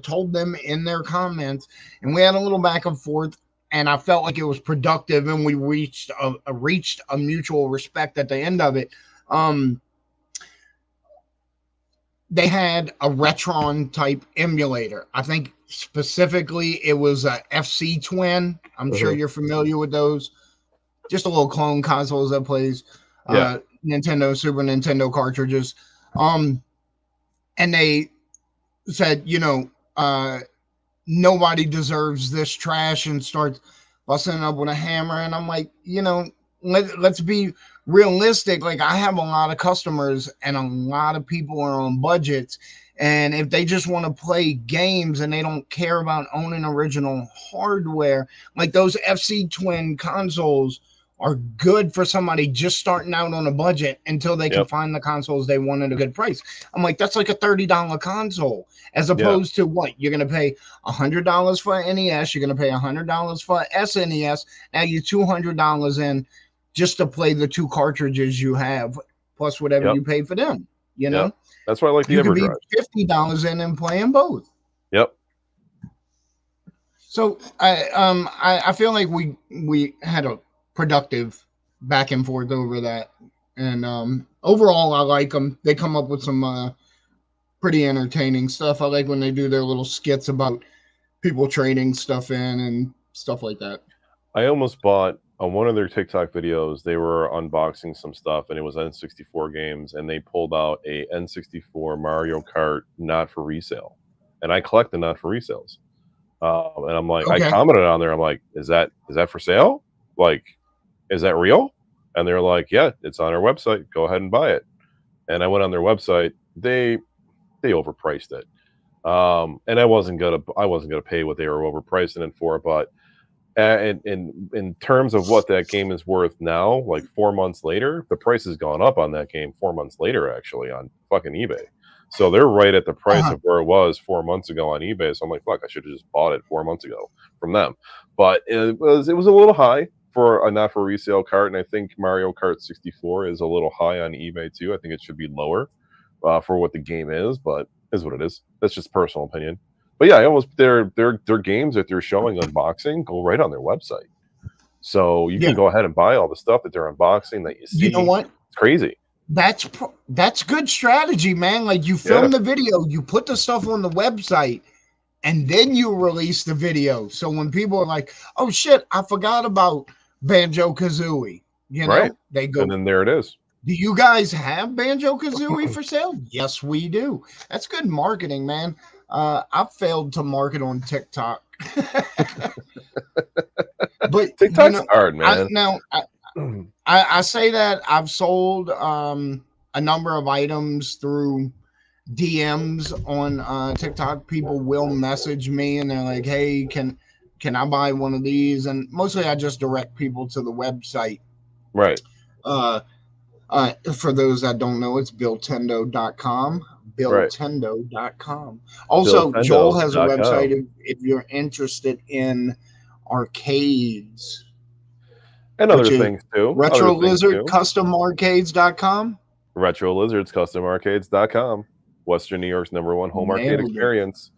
Speaker 1: told them in their comments, and we had a little back and forth, and I felt like it was productive, and we reached a mutual respect at the end of it. Um, they had a Retron type emulator. I think specifically it was a FC Twin. I'm sure you're familiar with those. Just a little clone consoles that plays
Speaker 2: Yeah.
Speaker 1: Nintendo, Super Nintendo cartridges. Um, and they said, nobody deserves this trash, and starts busting it up with a hammer. And I'm like, let's be realistic. Like, I have a lot of customers, and a lot of people are on budgets. And if they just want to play games and they don't care about owning original hardware, like those FC Twin consoles are good for somebody just starting out on a budget until they can find the consoles they want at a good price. I'm like, that's like a $30 console, as opposed to what you're going to pay $100 for an NES. You're going to pay $100 for an SNES. Now you're $200 in just to play the two cartridges you have, plus whatever you pay for them. You know,
Speaker 2: that's why I like the
Speaker 1: you could
Speaker 2: EverDrive.
Speaker 1: be $50 in and playing both.
Speaker 2: Yep.
Speaker 1: So I feel like we had a productive back and forth over that, and overall I like them. They come up with some pretty entertaining stuff. I like when they do their little skits about people trading stuff in and stuff like that.
Speaker 2: I almost bought on one of their TikTok videos, they were unboxing some stuff, and it was N64 games, and they pulled out a N64 Mario Kart not for resale, and I collect the not for resales. And I'm like, I commented on there. I'm like, is that for sale? Like, is that real? And they're like, yeah, it's on our website. Go ahead and buy it. And I went on their website. They overpriced it. And I wasn't gonna pay what they were overpricing it for. But in terms of what that game is worth now, like 4 months later, the price has gone up on that game 4 months later, actually, on fucking eBay. So they're right at the price of where it was 4 months ago on eBay. So I'm like, fuck, I should have just bought it 4 months ago from them. But it was a little high for a not for resale cart, and I think Mario Kart 64 is a little high on eBay too. I think it should be lower for what the game is, but is what it is. That's just personal opinion. But yeah, their games that they're showing unboxing go right on their website. So you can go ahead and buy all the stuff that they're unboxing that you see.
Speaker 1: You know what?
Speaker 2: It's crazy.
Speaker 1: That's good strategy, man. Like, you film the video, you put the stuff on the website, and then you release the video. So when people are like, oh shit, I forgot about Banjo-Kazooie, they go,
Speaker 2: and then there it is.
Speaker 1: Do you guys have Banjo-Kazooie for sale? Yes, we do. That's good marketing, man. I've failed to market on TikTok. But
Speaker 2: TikTok's hard, man.
Speaker 1: I say that I've sold a number of items through DMs on TikTok. People will message me and they're like, hey, can I buy one of these? And mostly I just direct people to the website.
Speaker 2: Right.
Speaker 1: For those that don't know, it's BillTendo.com. BillTendo.com. Also, Joel has a website if you're interested in arcades.
Speaker 2: And other things too.
Speaker 1: Retro Lizard CustomArcades.com.
Speaker 2: Retro Lizards CustomArcades.com. Western New York's #1 home arcade experience.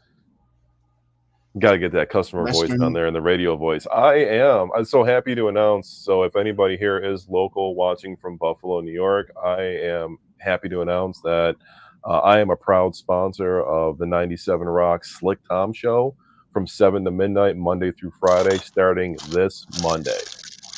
Speaker 2: Got to get that customer voice down there and the radio voice. I'm so happy to announce. So if anybody here is local watching from Buffalo, New York, I am happy to announce that I am a proud sponsor of the 97 Rock Slick Tom show from 7 to midnight, Monday through Friday, starting this Monday.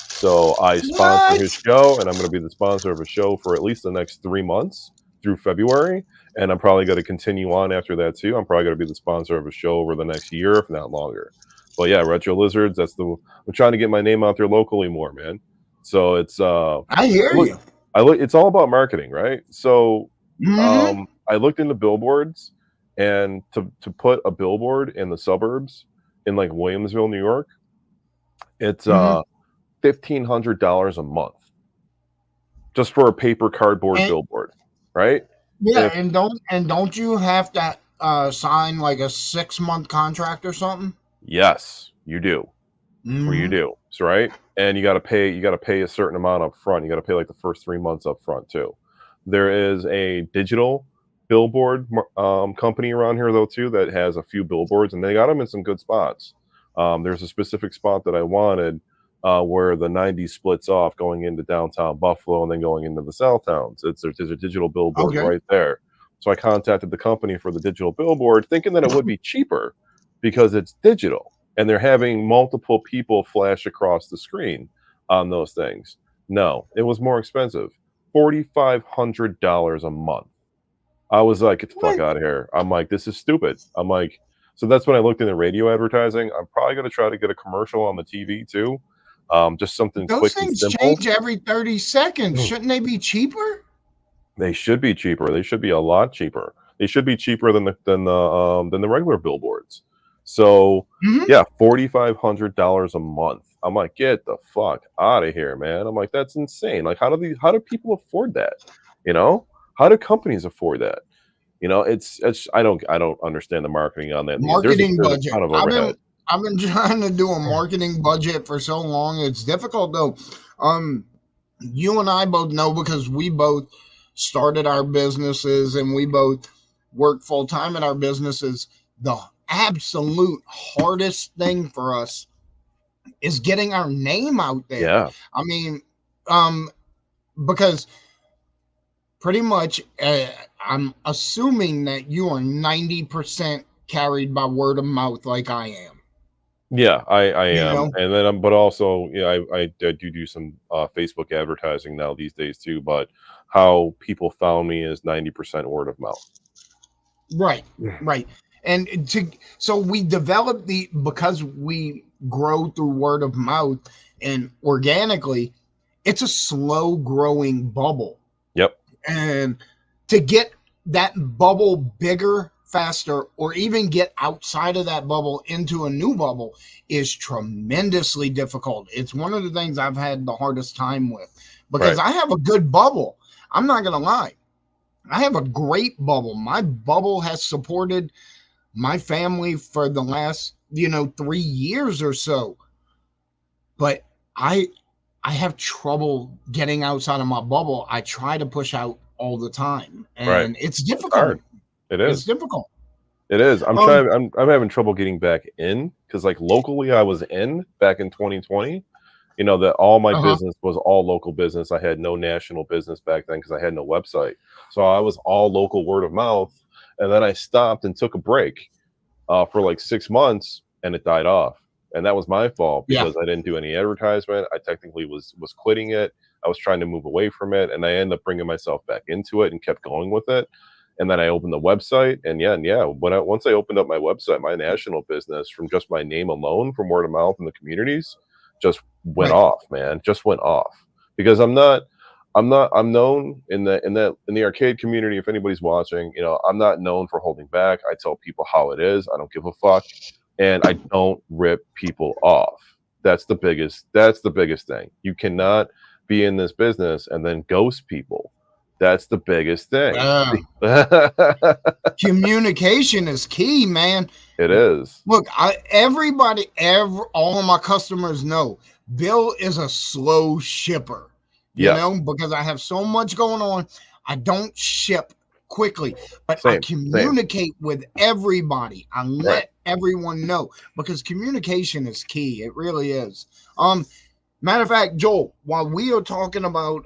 Speaker 2: So I sponsor his show, and I'm going to be the sponsor of a show for at least the next 3 months through February. And I'm probably going to continue on after that too. I'm probably going to be the sponsor of a show over the next year, if not longer. But yeah, Retro Lizards. I'm trying to get my name out there locally more, man. So it's
Speaker 1: I hear you.
Speaker 2: It's all about marketing, right? So I looked into billboards, and to put a billboard in the suburbs in like Williamsville, New York, it's $1,500 a month just for a paper cardboard billboard, right?
Speaker 1: Yeah, and don't you have to sign like a 6-month contract or something?
Speaker 2: Yes, you do. where you do. So, right. And you got to pay a certain amount up front. You got to pay like the first 3 months up front too. There is a digital billboard company around here though too that has a few billboards, and they got them in some good spots. There's a specific spot that I wanted where the 90 splits off going into downtown Buffalo and then going into the South Towns. There's a digital billboard
Speaker 1: Okay.
Speaker 2: right there. So I contacted the company for the digital billboard thinking that it would be cheaper because it's digital and they're having multiple people flash across the screen on those things. No, it was more expensive. $4,500 a month. I was like, get the fuck out of here. I'm like, this is stupid. I'm like, so that's when I looked into radio advertising. I'm probably going to try to get a commercial on the TV too. Just something
Speaker 1: Those
Speaker 2: quick and
Speaker 1: things
Speaker 2: simple.
Speaker 1: change every 30 seconds. Shouldn't they be cheaper?
Speaker 2: They should be cheaper. They should be a lot cheaper. They should be cheaper than the regular billboards. So yeah, $4,500 a month. I'm like, get the fuck out of here, man. I'm like, that's insane. Like, how do people afford that? You know, how do companies afford that? You know, it's I don't understand the marketing on that.
Speaker 1: Marketing
Speaker 2: There's
Speaker 1: budget.
Speaker 2: a ton of overhead.
Speaker 1: I've been trying to do a marketing budget for so long. It's difficult though. You and I both know because we both started our businesses and we both work full time in our businesses. The absolute hardest thing for us is getting our name out there.
Speaker 2: Yeah.
Speaker 1: I mean, because pretty much I'm assuming that you are 90% carried by word of mouth like I am.
Speaker 2: Yeah, I
Speaker 1: You
Speaker 2: am,
Speaker 1: know,
Speaker 2: and then but also, yeah, I do some Facebook advertising now these days too. But how people found me is 90% word of mouth.
Speaker 1: right, right. And so we develop because we grow through word of mouth and organically, it's a slow growing bubble.
Speaker 2: Yep.
Speaker 1: And to get that bubble bigger faster or even get outside of that bubble into a new bubble is tremendously difficult. It's one of the things I've had the hardest time with because I have a good bubble. I'm not going to lie. I have a great bubble. My bubble has supported my family for the last, 3 years or so. But I have trouble getting outside of my bubble. I try to push out all the time, and it's difficult.
Speaker 2: It's hard. It is.
Speaker 1: It's difficult.
Speaker 2: It is. I'm having trouble getting back in because like locally I was in back in 2020. You know that all my business was all local business. I had no national business back then because I had no website. So I was all local word of mouth, and then I stopped and took a break for like 6 months, and it died off. And that was my fault because I didn't do any advertisement. I technically was quitting it. I was trying to move away from it, and I ended up bringing myself back into it and kept going with it. And then I opened the website, and once I opened up my website, my national business from just my name alone, from word of mouth in the communities, just went off, man. Just went off because I'm known in the arcade community. If anybody's watching, I'm not known for holding back. I tell people how it is. I don't give a fuck, and I don't rip people off. That's the biggest thing. You cannot be in this business and then ghost people. That's the biggest thing.
Speaker 1: Communication is key, man.
Speaker 2: It is.
Speaker 1: Look, all of my customers know Bill is a slow shipper. You know, because I have so much going on. I don't ship quickly, but I communicate with everybody. I let everyone know because communication is key. It really is. Matter of fact, Joel, while we are talking about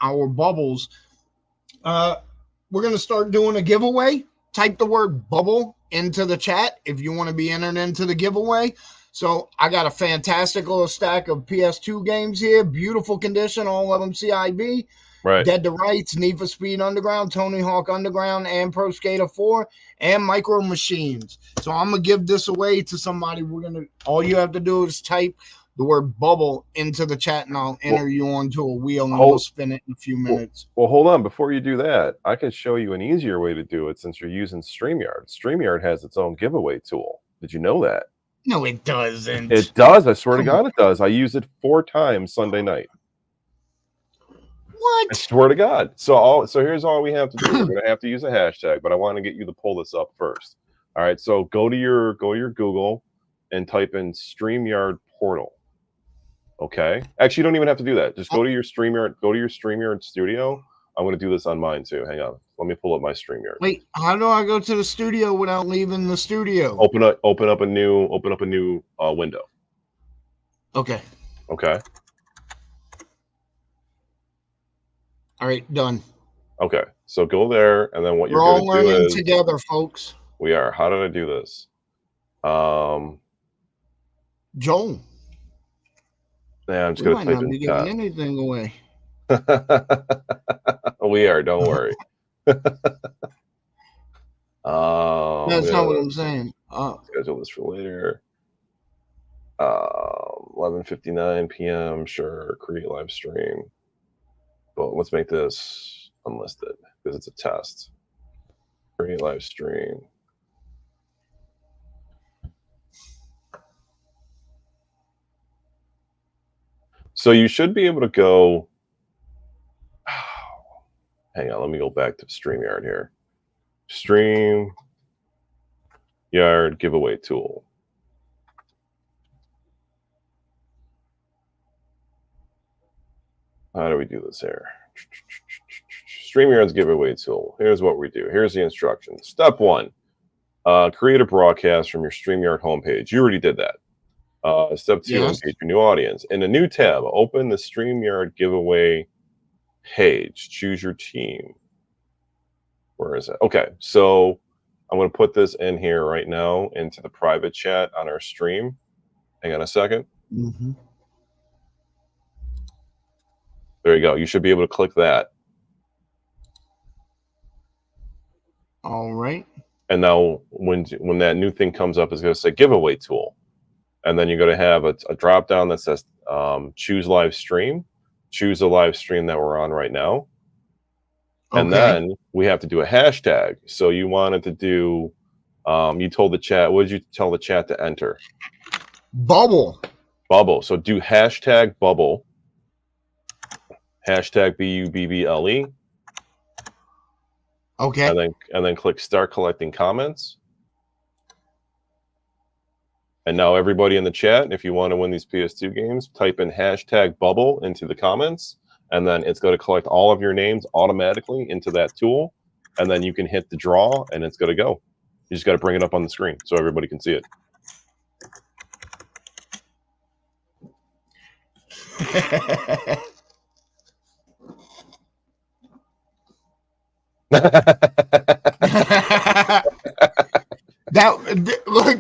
Speaker 1: our bubbles, we're going to start doing a giveaway. Type the word bubble into the chat if you want to be entered into the giveaway. So I got a fantastic little stack of PS2 games here. Beautiful condition, all of them CIB.
Speaker 2: Right.
Speaker 1: Dead to Rights, Need for Speed Underground, Tony Hawk Underground, and Pro Skater 4, and Micro Machines. So I'm going to give this away to somebody. All you have to do is type the word bubble into the chat, and I'll enter you onto a wheel, and we'll spin it in a few minutes.
Speaker 2: Well, hold on. Before you do that, I can show you an easier way to do it since you're using StreamYard. StreamYard has its own giveaway tool. Did you know that?
Speaker 1: No, it doesn't.
Speaker 2: It does. I swear to God, it does. I use it 4 times Sunday night.
Speaker 1: What?
Speaker 2: I swear to God. So here's all we have to do. We're going to have to use a hashtag, but I want to get you to pull this up first. All right. So go to your Google and type in StreamYard portal. Okay. Actually, you don't even have to do that. Just go to your StreamYard. Go to your StreamYard studio. I'm going to do this on mine too. Hang on. Let me pull up my StreamYard.
Speaker 1: Wait, how do I go to the studio without leaving the studio?
Speaker 2: Open up a new window.
Speaker 1: Okay.
Speaker 2: Okay.
Speaker 1: All right, done.
Speaker 2: Okay. So go there, and then what
Speaker 1: We're
Speaker 2: you're
Speaker 1: all
Speaker 2: going to do
Speaker 1: learning
Speaker 2: is
Speaker 1: together, folks.
Speaker 2: we are. How did I do this?
Speaker 1: Joel.
Speaker 2: Yeah, I'm just
Speaker 1: We
Speaker 2: going
Speaker 1: might
Speaker 2: to type
Speaker 1: not be
Speaker 2: in
Speaker 1: giving
Speaker 2: test.
Speaker 1: anything away.
Speaker 2: We are. Don't worry.
Speaker 1: That's not what I'm saying.
Speaker 2: Schedule this for later. 11:59 p.m. Sure, create live stream. But let's make this unlisted because it's a test. Create live stream. So you should be able to go. Hang on, let me go back to StreamYard here. StreamYard giveaway tool. How do we do this here? StreamYard's giveaway tool. Here's what we do. Here's the instructions. Step 1, create a broadcast from your StreamYard homepage. You already did that. Step 2,
Speaker 1: Yes.
Speaker 2: engage your new audience. In a new tab, open the StreamYard giveaway page. Choose your team. Where is it? Okay, so I'm going to put this in here right now into the private chat on our stream. Hang on a second.
Speaker 1: Mm-hmm.
Speaker 2: There you go. You should be able to click that.
Speaker 1: All right.
Speaker 2: And now when that new thing comes up, it's going to say giveaway tool. And then you're going to have a drop down that says choose live stream. Choose the live stream that we're on right now. And then we have to do a hashtag. So you wanted to do, you told the chat, what did you tell the chat to enter?
Speaker 1: Bubble.
Speaker 2: Bubble. So do hashtag bubble. Hashtag BUBBLE.
Speaker 1: Okay.
Speaker 2: And then click start collecting comments. And now everybody in the chat, if you want to win these PS2 games, type in hashtag bubble into the comments. And then it's going to collect all of your names automatically into that tool. And then you can hit the draw and it's going to go. You just got to bring it up on the screen so everybody can see it.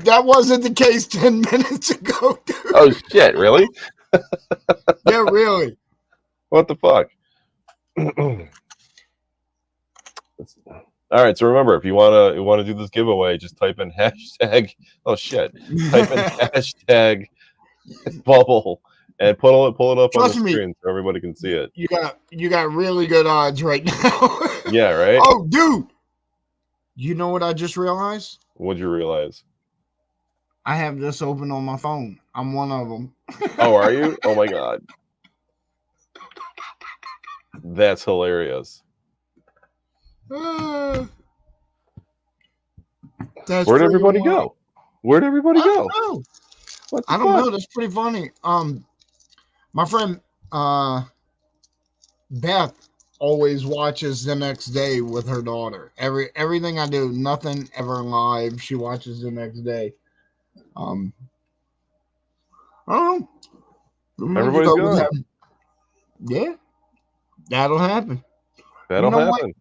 Speaker 1: That wasn't the case 10 minutes ago, dude.
Speaker 2: Oh shit, really?
Speaker 1: Yeah, really.
Speaker 2: What the fuck? All right, so remember, if you wanna do this giveaway, just type in hashtag. Oh shit! Type in hashtag bubble and pull it up on the screen so everybody can see it.
Speaker 1: You got really good odds right now.
Speaker 2: Yeah, right.
Speaker 1: Oh, dude! You know what I just realized?
Speaker 2: What'd you realize?
Speaker 1: I have this open on my phone. I'm one of them.
Speaker 2: Oh, are you? Oh my god. That's hilarious.
Speaker 1: Where'd
Speaker 2: everybody go? Where'd everybody go?
Speaker 1: I don't know. That's pretty funny. My friend Beth always watches the next day with her daughter. Everything I do, nothing ever live. She watches the next day. I don't know.
Speaker 2: Everybody's going.
Speaker 1: Yeah, that'll happen.
Speaker 2: That'll happen.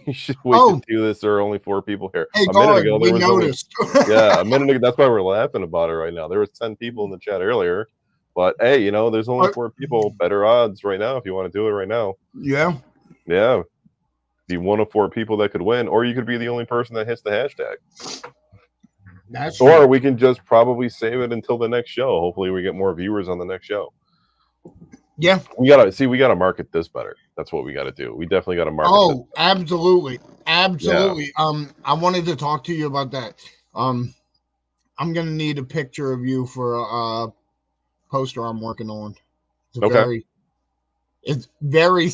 Speaker 2: You should wait to do this. There are only 4 people here.
Speaker 1: Hey,
Speaker 2: a minute ago, there was
Speaker 1: noticed.
Speaker 2: Yeah, a minute ago. That's why we're laughing about it right now. There was 10 people in the chat earlier, but hey, you know, there's only 4 people. Better odds right now if you want to do it right now.
Speaker 1: Yeah.
Speaker 2: Be one of 4 people that could win, or you could be the only person that hits the hashtag.
Speaker 1: That's
Speaker 2: or
Speaker 1: true.
Speaker 2: We can just probably save it until the next show. Hopefully, we get more viewers on the next show.
Speaker 1: Yeah,
Speaker 2: we gotta market this better. That's what we got to do. We definitely got to market.
Speaker 1: Oh, absolutely. Yeah. I wanted to talk to you about that. I'm gonna need a picture of you for a poster I'm working on. It's It's very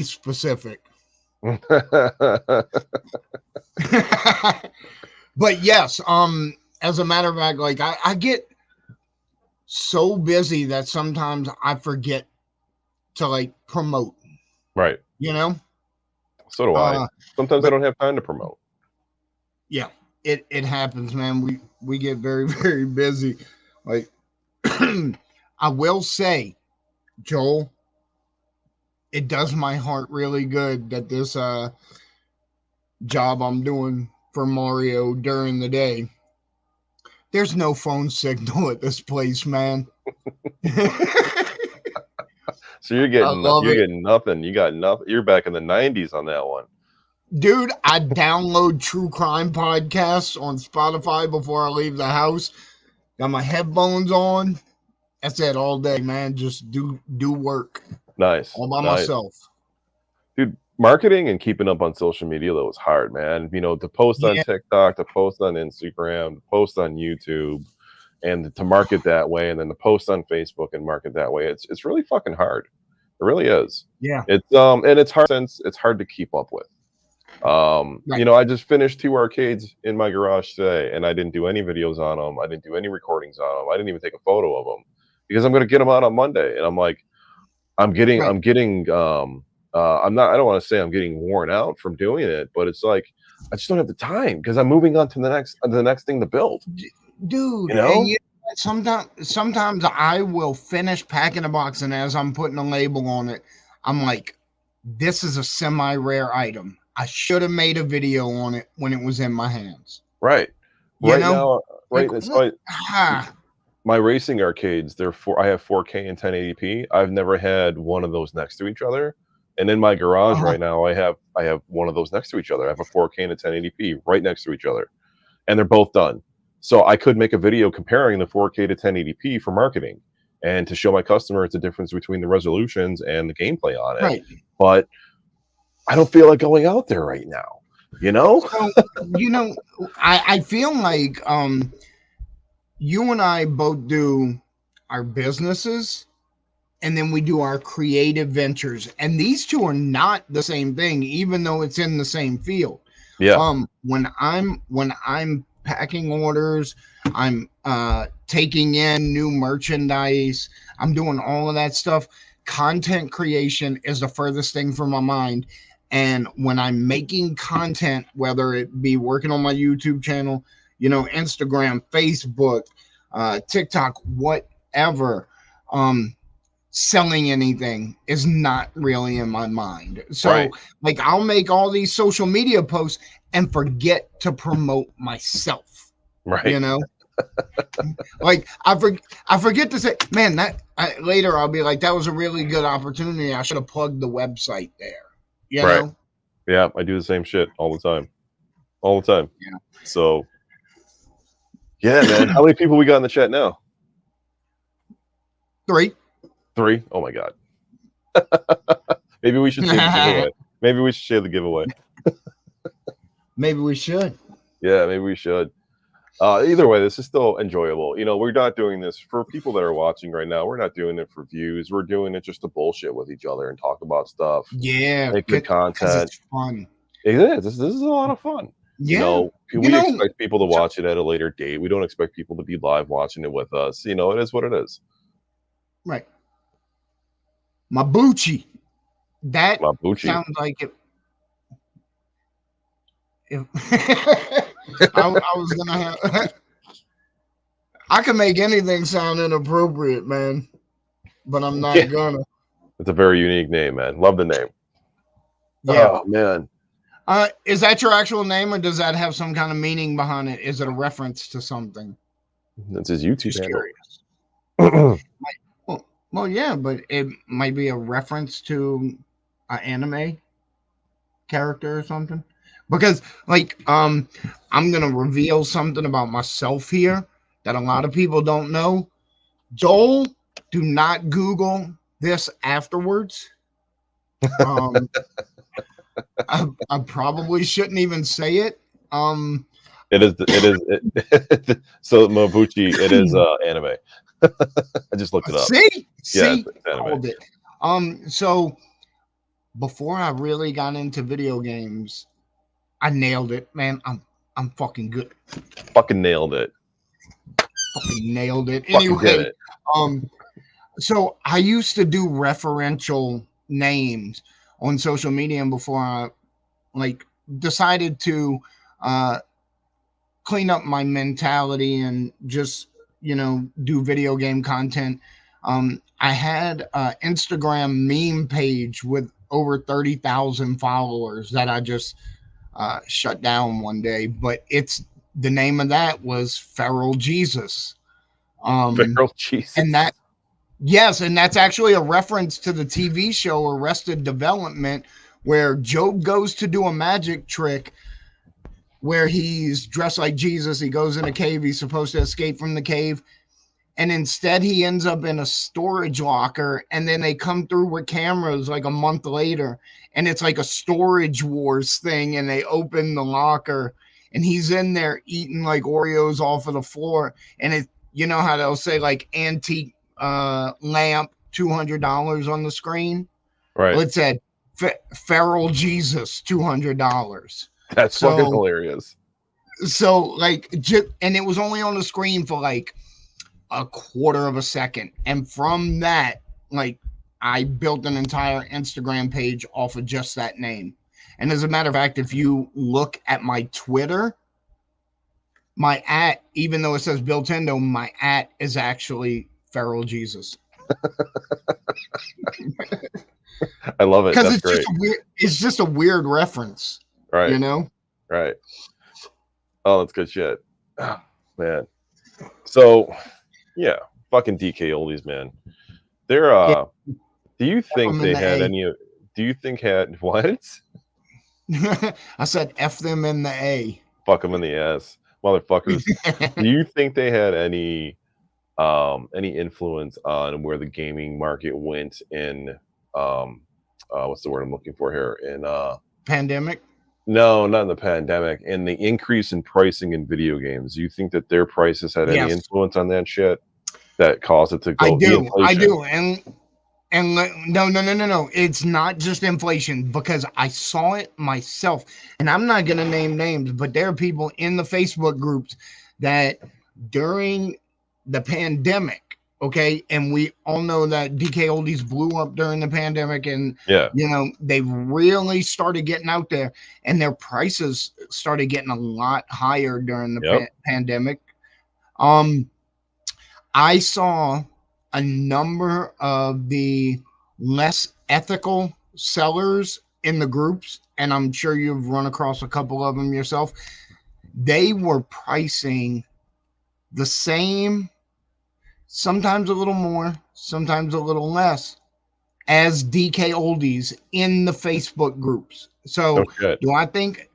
Speaker 1: specific. But yes, as a matter of fact, like I get so busy that sometimes I forget to like promote,
Speaker 2: Right.
Speaker 1: you know?
Speaker 2: So do I. Sometimes I
Speaker 1: But
Speaker 2: don't have time to promote.
Speaker 1: yeah, it happens, man. We get very, very busy. Like I will say, Joel, it does my heart really good that this job I'm doing for Mario during the day, there's no phone signal at this place, man.
Speaker 2: So you're
Speaker 1: I love it.
Speaker 2: getting nothing. You got nothing. You're back in the 90s on that one.
Speaker 1: Dude, I download true crime podcasts on Spotify before I leave the house. Got my headphones on. That's it all day, man. Just do work
Speaker 2: Nice.
Speaker 1: all by
Speaker 2: Nice.
Speaker 1: myself.
Speaker 2: Dude, marketing and keeping up on social media, though, is hard, man. You know, to post on TikTok, to post on Instagram, to post on YouTube, and to market that way, and then to post on Facebook and market that way. It's really fucking hard. It really is.
Speaker 1: Yeah.
Speaker 2: It's and it's hard since it's hard to keep up with.
Speaker 1: Right.
Speaker 2: You know, I just finished 2 arcades in my garage today, and I didn't do any videos on them. I didn't do any recordings on them. I didn't even take a photo of them because I'm going to get them out on Monday. And I'm like, I'm getting, I don't want to say I'm getting worn out from doing it, but it's like, I just don't have the time because I'm moving on to the next thing to build.
Speaker 1: Dude,
Speaker 2: you know?
Speaker 1: And sometimes I will finish packing a box, and as I'm putting a label on it, I'm like, this is a semi-rare item. I should have made a video on it when it was in my hands.
Speaker 2: Right. Now, right.
Speaker 1: Like,
Speaker 2: it's like my racing arcades. I have 4K and 1080p. I've never had one of those next to each other. And in my garage right now, I have one of those next to each other. I have a 4K and a 1080p right next to each other, and they're both done. So I could make a video comparing the 4K to 1080p for marketing and to show my customers the difference between the resolutions and the gameplay on it.
Speaker 1: Right.
Speaker 2: But I don't feel like going out there right now, you know?
Speaker 1: So, I feel like you and I both do our businesses, and then we do our creative ventures. And these two are not the same thing, even though it's in the same field.
Speaker 2: Yeah.
Speaker 1: When I'm packing orders, I'm taking in new merchandise, I'm doing all of that stuff. Content creation is the furthest thing from my mind. And when I'm making content, whether it be working on my YouTube channel, Instagram, Facebook, TikTok, whatever, selling anything is not really in my mind. So like I'll make all these social media posts and forget to promote myself.
Speaker 2: Right.
Speaker 1: Like I forget to say, man, later I'll be like, that was a really good opportunity. I should have plugged the website there. You know?
Speaker 2: Yeah, I do the same shit all the time. Yeah. So yeah, man. How many people we got in the chat now?
Speaker 1: 3.
Speaker 2: Oh my god. Maybe we should share the giveaway.
Speaker 1: Maybe we should.
Speaker 2: Yeah, maybe we should. Either way, this is still enjoyable. We're not doing this for people that are watching right now. We're not doing it for views. We're doing it just to bullshit with each other and talk about stuff.
Speaker 1: Yeah,
Speaker 2: make good content.
Speaker 1: It's fun.
Speaker 2: It is. This is a lot of fun.
Speaker 1: Yeah.
Speaker 2: We expect people to watch it at a later date. We don't expect people to be live watching it with us. It is what it is.
Speaker 1: Right. Mabuchi. That sounds like it. I was gonna have. I can make anything sound inappropriate, man, but I'm not gonna.
Speaker 2: It's a very unique name, man. Love the name.
Speaker 1: Yeah,
Speaker 2: oh, man.
Speaker 1: Is that your actual name, or does that have some kind of meaning behind it? Is it a reference to something?
Speaker 2: That's his YouTube channel.
Speaker 1: Curious. Well, yeah, but it might be a reference to an anime character or something. Because, like, I'm gonna reveal something about myself here that a lot of people don't know. Joel, do not Google this afterwards. I probably shouldn't even say it.
Speaker 2: It is. So Mabuchi, it is anime. I just looked it up.
Speaker 1: See, called it. So before I really got into video games, I nailed it, man. I'm fucking good.
Speaker 2: Fucking nailed it.
Speaker 1: Fucking nailed it.
Speaker 2: Fucking did
Speaker 1: Anyway,
Speaker 2: it.
Speaker 1: um, so I used to do referential names on social media before I like decided to uh clean up my mentality and just do video game content. I had an Instagram meme page with over 30,000 followers that I just shut down one day, but it's the name of that was Feral Jesus.
Speaker 2: Feral
Speaker 1: And
Speaker 2: Jesus.
Speaker 1: that Yes, and that's actually a reference to the TV show Arrested Development, where Job goes to do a magic trick where he's dressed like Jesus. He goes in a cave. He's supposed to escape from the cave. And instead, he ends up in a storage locker. And then they come through with cameras like a month later. And it's like a storage wars thing. And they open the locker. And he's in there eating like Oreos off of the floor. And you know how they'll say like antique lamp, $200 on the screen?
Speaker 2: Right.
Speaker 1: Well, it said Feral Jesus, $200.
Speaker 2: That's fucking hilarious.
Speaker 1: So like, and it was only on the screen for like a quarter of a second, and from that, like, I built an entire Instagram page off of just that name. And as a matter of fact, if you look at my Twitter, my even though it says Bill Tendo, my is actually Feral Jesus.
Speaker 2: I love it.
Speaker 1: Because
Speaker 2: it's great.
Speaker 1: It's just a weird reference,
Speaker 2: right?
Speaker 1: You know,
Speaker 2: right? Oh, that's good shit, oh, man. So, yeah, fucking DK oldies, man. They're Do you think they had any? Do you think had what?
Speaker 1: I said F them in the A.
Speaker 2: Fuck them in the ass, motherfuckers. Do you think they had any influence on where the gaming market went in what's the word I'm looking for here, in
Speaker 1: pandemic?
Speaker 2: No, not in the pandemic. And the increase in pricing in video games. Do you think that their prices had any influence on that shit that caused it to go?
Speaker 1: I do. And no. It's not just inflation, because I saw it myself. And I'm not going to name names, but there are people in the Facebook groups that during the pandemic, okay, and we all know that DK Oldies blew up during the pandemic, and they really started getting out there, and their prices started getting a lot higher during the pandemic. I saw a number of the less ethical sellers in the groups, and I'm sure you've run across a couple of them yourself. They were pricing the same, sometimes a little more, sometimes a little less, as DK Oldies in the Facebook groups. So do I think,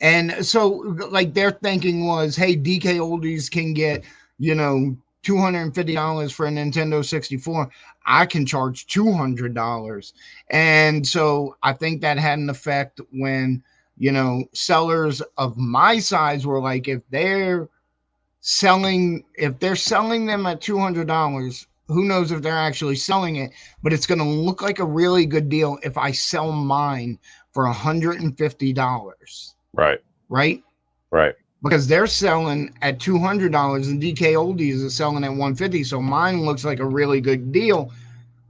Speaker 1: and so like their thinking was, hey, DK Oldies can get, $250 for a Nintendo 64. I can charge $200. And so I think that had an effect when, sellers of my size were like, if they're selling them at $200, who knows if they're actually selling it, but it's going to look like a really good deal if I sell mine for $150. Right. Because they're selling at $200 and DK Oldies is selling at $150. So mine looks like a really good deal,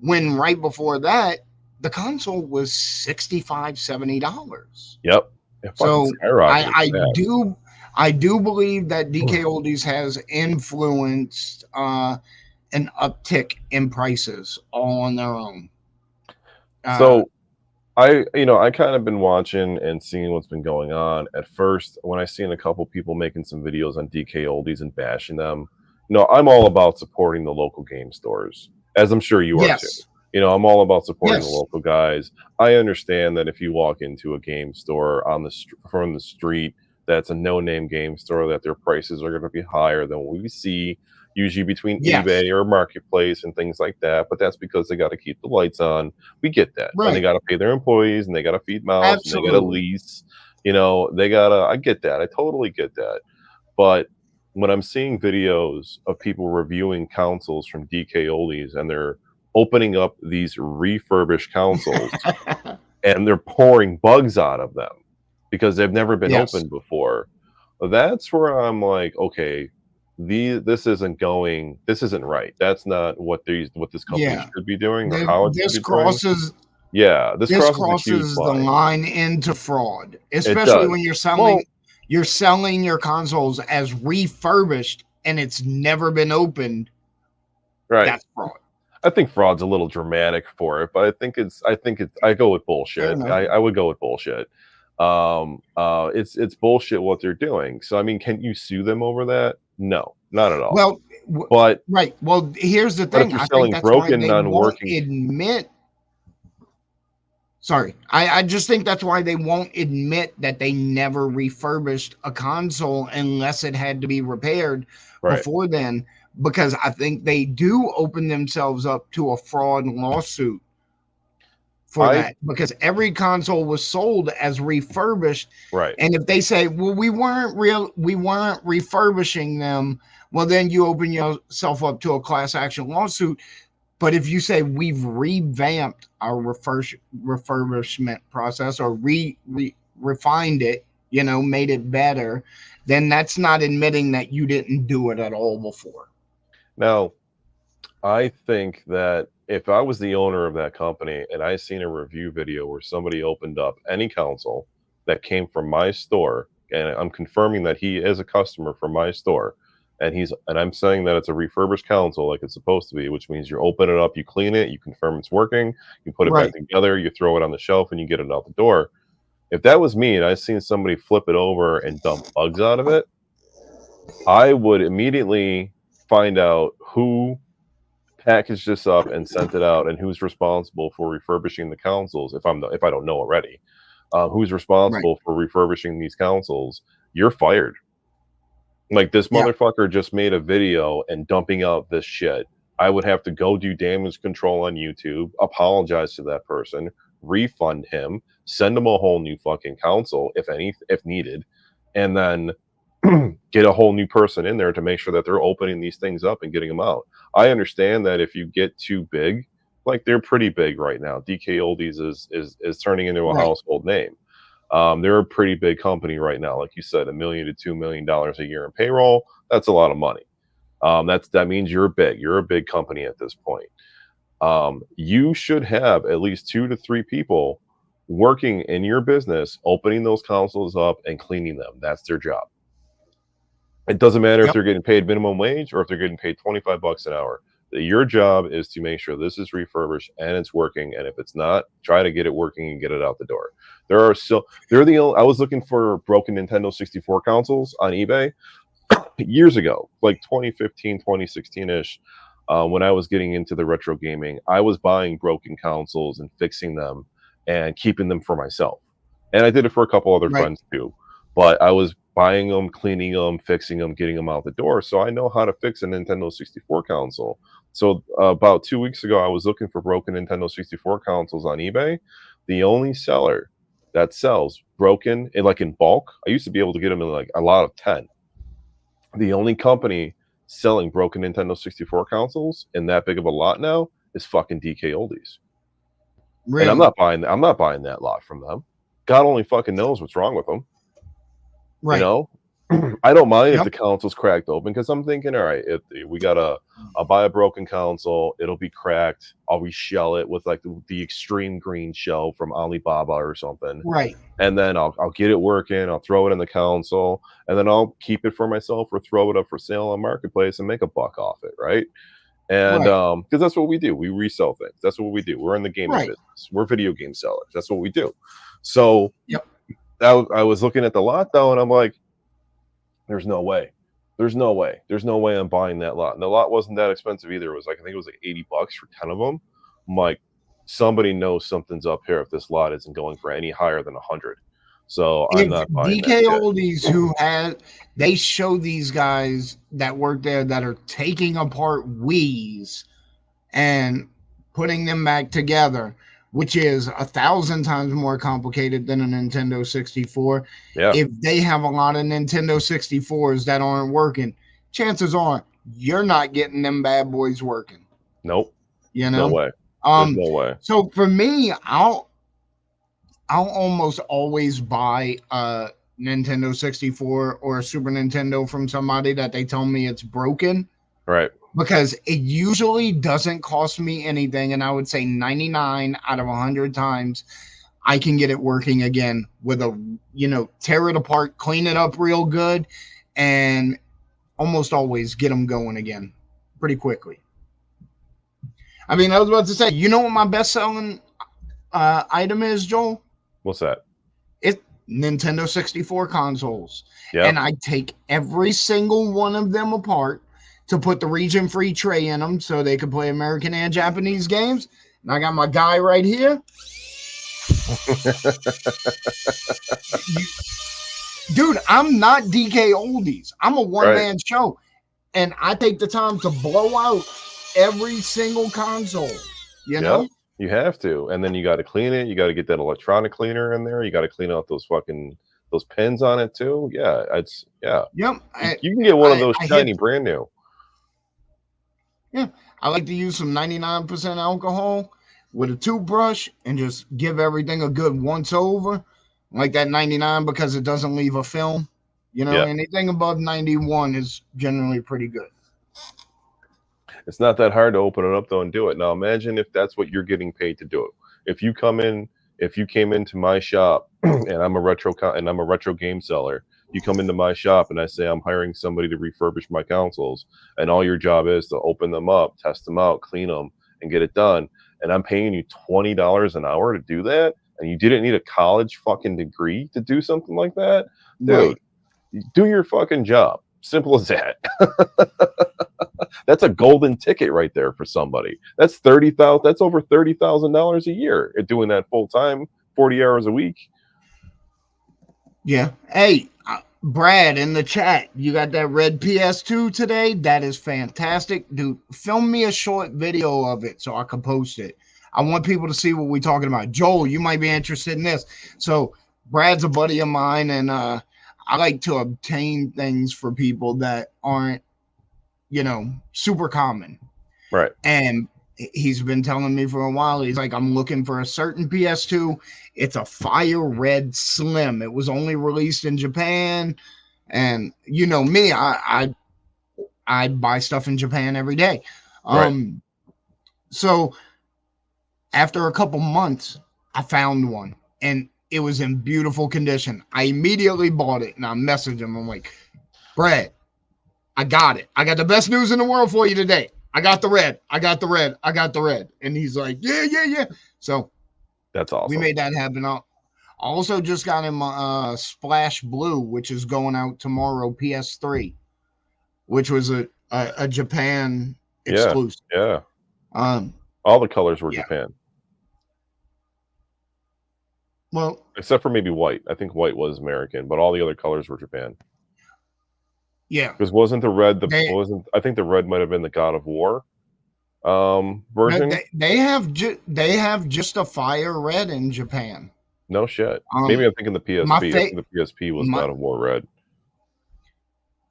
Speaker 1: when right before that, the console was $65, $70.
Speaker 2: Yep.
Speaker 1: So I do believe that DK Oldies has influenced an uptick in prices all on their own.
Speaker 2: So I kind of been watching and seeing what's been going on. At first, when I seen a couple people making some videos on DK Oldies and bashing them, I'm all about supporting the local game stores, as I'm sure you are too. I'm all about supporting the local guys. I understand that if you walk into a game store from the street, that's a no-name game store, that their prices are going to be higher than what we see usually between eBay or Marketplace and things like that. But that's because they got to keep the lights on. We get that. Right. And they got to pay their employees, and they got to feed mouths, and they got to lease. I get that. I totally get that. But when I'm seeing videos of people reviewing consoles from DK Oldies and they're opening up these refurbished consoles and they're pouring bugs out of them because they've never been
Speaker 1: Yes.
Speaker 2: opened before. That's where I'm like, okay, this isn't right. That's not what this company
Speaker 1: Yeah.
Speaker 2: should be doing or how it should
Speaker 1: This
Speaker 2: be doing.
Speaker 1: crosses
Speaker 2: Yeah, this
Speaker 1: this
Speaker 2: crosses a huge
Speaker 1: crosses the
Speaker 2: line.
Speaker 1: line into fraud,
Speaker 2: It
Speaker 1: especially when
Speaker 2: does. Well,
Speaker 1: you're selling your consoles as refurbished and it's never been opened.
Speaker 2: right.
Speaker 1: That's fraud.
Speaker 2: I think fraud's a little dramatic for it, but I go with
Speaker 1: Fair
Speaker 2: bullshit.
Speaker 1: enough.
Speaker 2: I would go with bullshit. It's bullshit what they're doing. So I mean, can you sue them over that? No, not at all.
Speaker 1: Well,
Speaker 2: But
Speaker 1: right. Well, here's the
Speaker 2: but if
Speaker 1: thing.
Speaker 2: you're
Speaker 1: I think
Speaker 2: selling
Speaker 1: that's why
Speaker 2: broken,
Speaker 1: they won't
Speaker 2: non-working,
Speaker 1: admit. Sorry. I just think that's why they won't admit that they never refurbished a console unless it had to be repaired
Speaker 2: right?
Speaker 1: before then, because I think they do open themselves up to a fraud lawsuit for
Speaker 2: I
Speaker 1: that, because every console was sold as refurbished.
Speaker 2: right.
Speaker 1: And if they say, well, we weren't refurbishing them, well, then you open yourself up to a class action lawsuit. But if you say we've revamped our refurbishment process, or refined it, made it better, then that's not admitting that you didn't do it at all before.
Speaker 2: Now, I think that if I was the owner of that company and I seen a review video where somebody opened up any console that came from my store, and I'm confirming that he is a customer from my store, and I'm saying that it's a refurbished console like it's supposed to be, which means you open it up, you clean it, you confirm it's working, you put it back
Speaker 1: Right.
Speaker 2: together, you throw it on the shelf, and you get it out the door. If that was me and I seen somebody flip it over and dump bugs out of it, I would immediately find out who packaged this up and sent it out, and who's responsible for refurbishing the consoles. If I don't know already, who's responsible for refurbishing these consoles? You're fired. Like, this
Speaker 1: Yeah.
Speaker 2: motherfucker just made a video and dumping out this shit. I would have to go do damage control on YouTube, apologize to that person, refund him, send him a whole new fucking console if needed, and then get a whole new person in there to make sure that they're opening these things up and getting them out. I understand that if you get too big, like they're pretty big right now. DK Oldies is turning into a
Speaker 1: Right.
Speaker 2: household name. They're a pretty big company right now. Like you said, $1 million to $2 million a year in payroll. That's a lot of money. That means you're big. You're a big company at this point. You should have at least 2 to 3 people working in your business, opening those consoles up and cleaning them. That's their job. It doesn't matter if they're getting paid minimum wage or if they're getting paid $25 an hour. Your job is to make sure this is refurbished and it's working. And if it's not, try to get it working and get it out the door. I was looking for broken Nintendo 64 consoles on eBay years ago, like 2015, 2016-ish. When I was getting into the retro gaming, I was buying broken consoles and fixing them and keeping them for myself. And I did it for a couple other friends too. But I was buying them, cleaning them, fixing them, getting them out the door. So I know how to fix a Nintendo 64 console. So about 2 weeks ago, I was looking for broken Nintendo 64 consoles on eBay. The only seller that sells broken in bulk, I used to be able to get them in like a lot of 10. The only company selling broken Nintendo 64 consoles in that big of a lot now is fucking DK Oldies. Really? And I'm not buying that lot from them. God only fucking knows what's wrong with them. Right. You know, I don't mind if the console's cracked open, because I'm thinking, all right, if I'll buy a broken console, it'll be cracked. I'll reshell it with like the extreme green shell from Alibaba or something.
Speaker 1: Right.
Speaker 2: And then I'll get it working. I'll throw it in the console, and then I'll keep it for myself or throw it up for sale on Marketplace and make a buck off it. Right. And because that's what we do. We resell things. That's what we do. We're in the gaming business. We're video game sellers. That's what we do. So I was looking at the lot though, and I'm like, there's no way. There's no way I'm buying that lot. And the lot wasn't that expensive either. It was like, I think it was like $80 for 10 of them. I'm like, somebody knows something's up here if this lot isn't going for any higher than 100. So I'm not buying
Speaker 1: DK Oldies they show these guys that work there that are taking apart Wii's and putting them back together, which is 1,000 times more complicated than a Nintendo 64.
Speaker 2: Yeah.
Speaker 1: If they have a lot of Nintendo 64s that aren't working, chances are you're not getting them bad boys working.
Speaker 2: Nope.
Speaker 1: You
Speaker 2: There's no
Speaker 1: know.
Speaker 2: way. There's no way.
Speaker 1: So for me, I'll almost always buy a Nintendo 64 or a Super Nintendo from somebody that they tell me it's broken,
Speaker 2: Right.
Speaker 1: because it usually doesn't cost me anything, and I would say 99 out of 100 times I can get it working again with tear it apart, clean it up real good, and almost always get them going again pretty quickly. I mean, I was about to say, you know what my best selling item is, Joel?
Speaker 2: What's that?
Speaker 1: It's Nintendo 64 consoles.
Speaker 2: Yeah.
Speaker 1: And I take every single one of them apart to put the region free tray in them so they can play American and Japanese games. And I got my guy right here. Dude, I'm not DK Oldies. I'm a one-man show. And I take the time to blow out every single console, you know?
Speaker 2: You have to. And then you got to clean it. You got to get that electronic cleaner in there. You got to clean out those pins on it too. Yeah,
Speaker 1: Yep.
Speaker 2: You can get one of those shiny brand new.
Speaker 1: Yeah. I like to use some 99% alcohol with a toothbrush and just give everything a good once over. Like that 99 because it doesn't leave a film. Anything above 91 is generally pretty good.
Speaker 2: It's not that hard to open it up though and do it. Now imagine if that's what you're getting paid to do. If you came into my shop and I'm a retro game seller, you come into my shop and I say I'm hiring somebody to refurbish my consoles, and all your job is to open them up, test them out, clean them, and get it done. And I'm paying you $20 an hour to do that, and you didn't need a college fucking degree to do something like that, dude. Right. Do your fucking job. Simple as that. That's a golden ticket right there for somebody. That's $30,000. That's over $30,000 a year at doing that full time, 40 hours a week.
Speaker 1: Yeah. Hey, Brad, in the chat, you got that red PS2 today? That is fantastic, dude. Film me a short video of it so I can post it. I want people to see what we're talking about. Joel, you might be interested in this. So Brad's a buddy of mine, and I like to obtain things for people that aren't, super common.
Speaker 2: Right.
Speaker 1: And he's been telling me for a while, he's like, I'm looking for a certain PS2. It's a fire red slim. It was only released in Japan. And you know me, I buy stuff in Japan every day.
Speaker 2: Right.
Speaker 1: So after a couple months, I found one, and it was in beautiful condition. I immediately bought it, and I messaged him. I'm like, Brad, I got it. I got the best news in the world for you today. I got the red. I got the red. I got the red. And he's like, yeah. So
Speaker 2: that's awesome.
Speaker 1: We made that happen. I also just got him Splash Blue, which is going out tomorrow, PS3, which was a Japan exclusive.
Speaker 2: Yeah. All the colors were Japan.
Speaker 1: Well,
Speaker 2: except for maybe white. I think white was American, but all the other colors were Japan.
Speaker 1: Yeah,
Speaker 2: because wasn't the red I think the red might have been the God of War version.
Speaker 1: They have just a fire red in Japan.
Speaker 2: No shit. Maybe I'm thinking the PSP. I think the PSP was God of War red.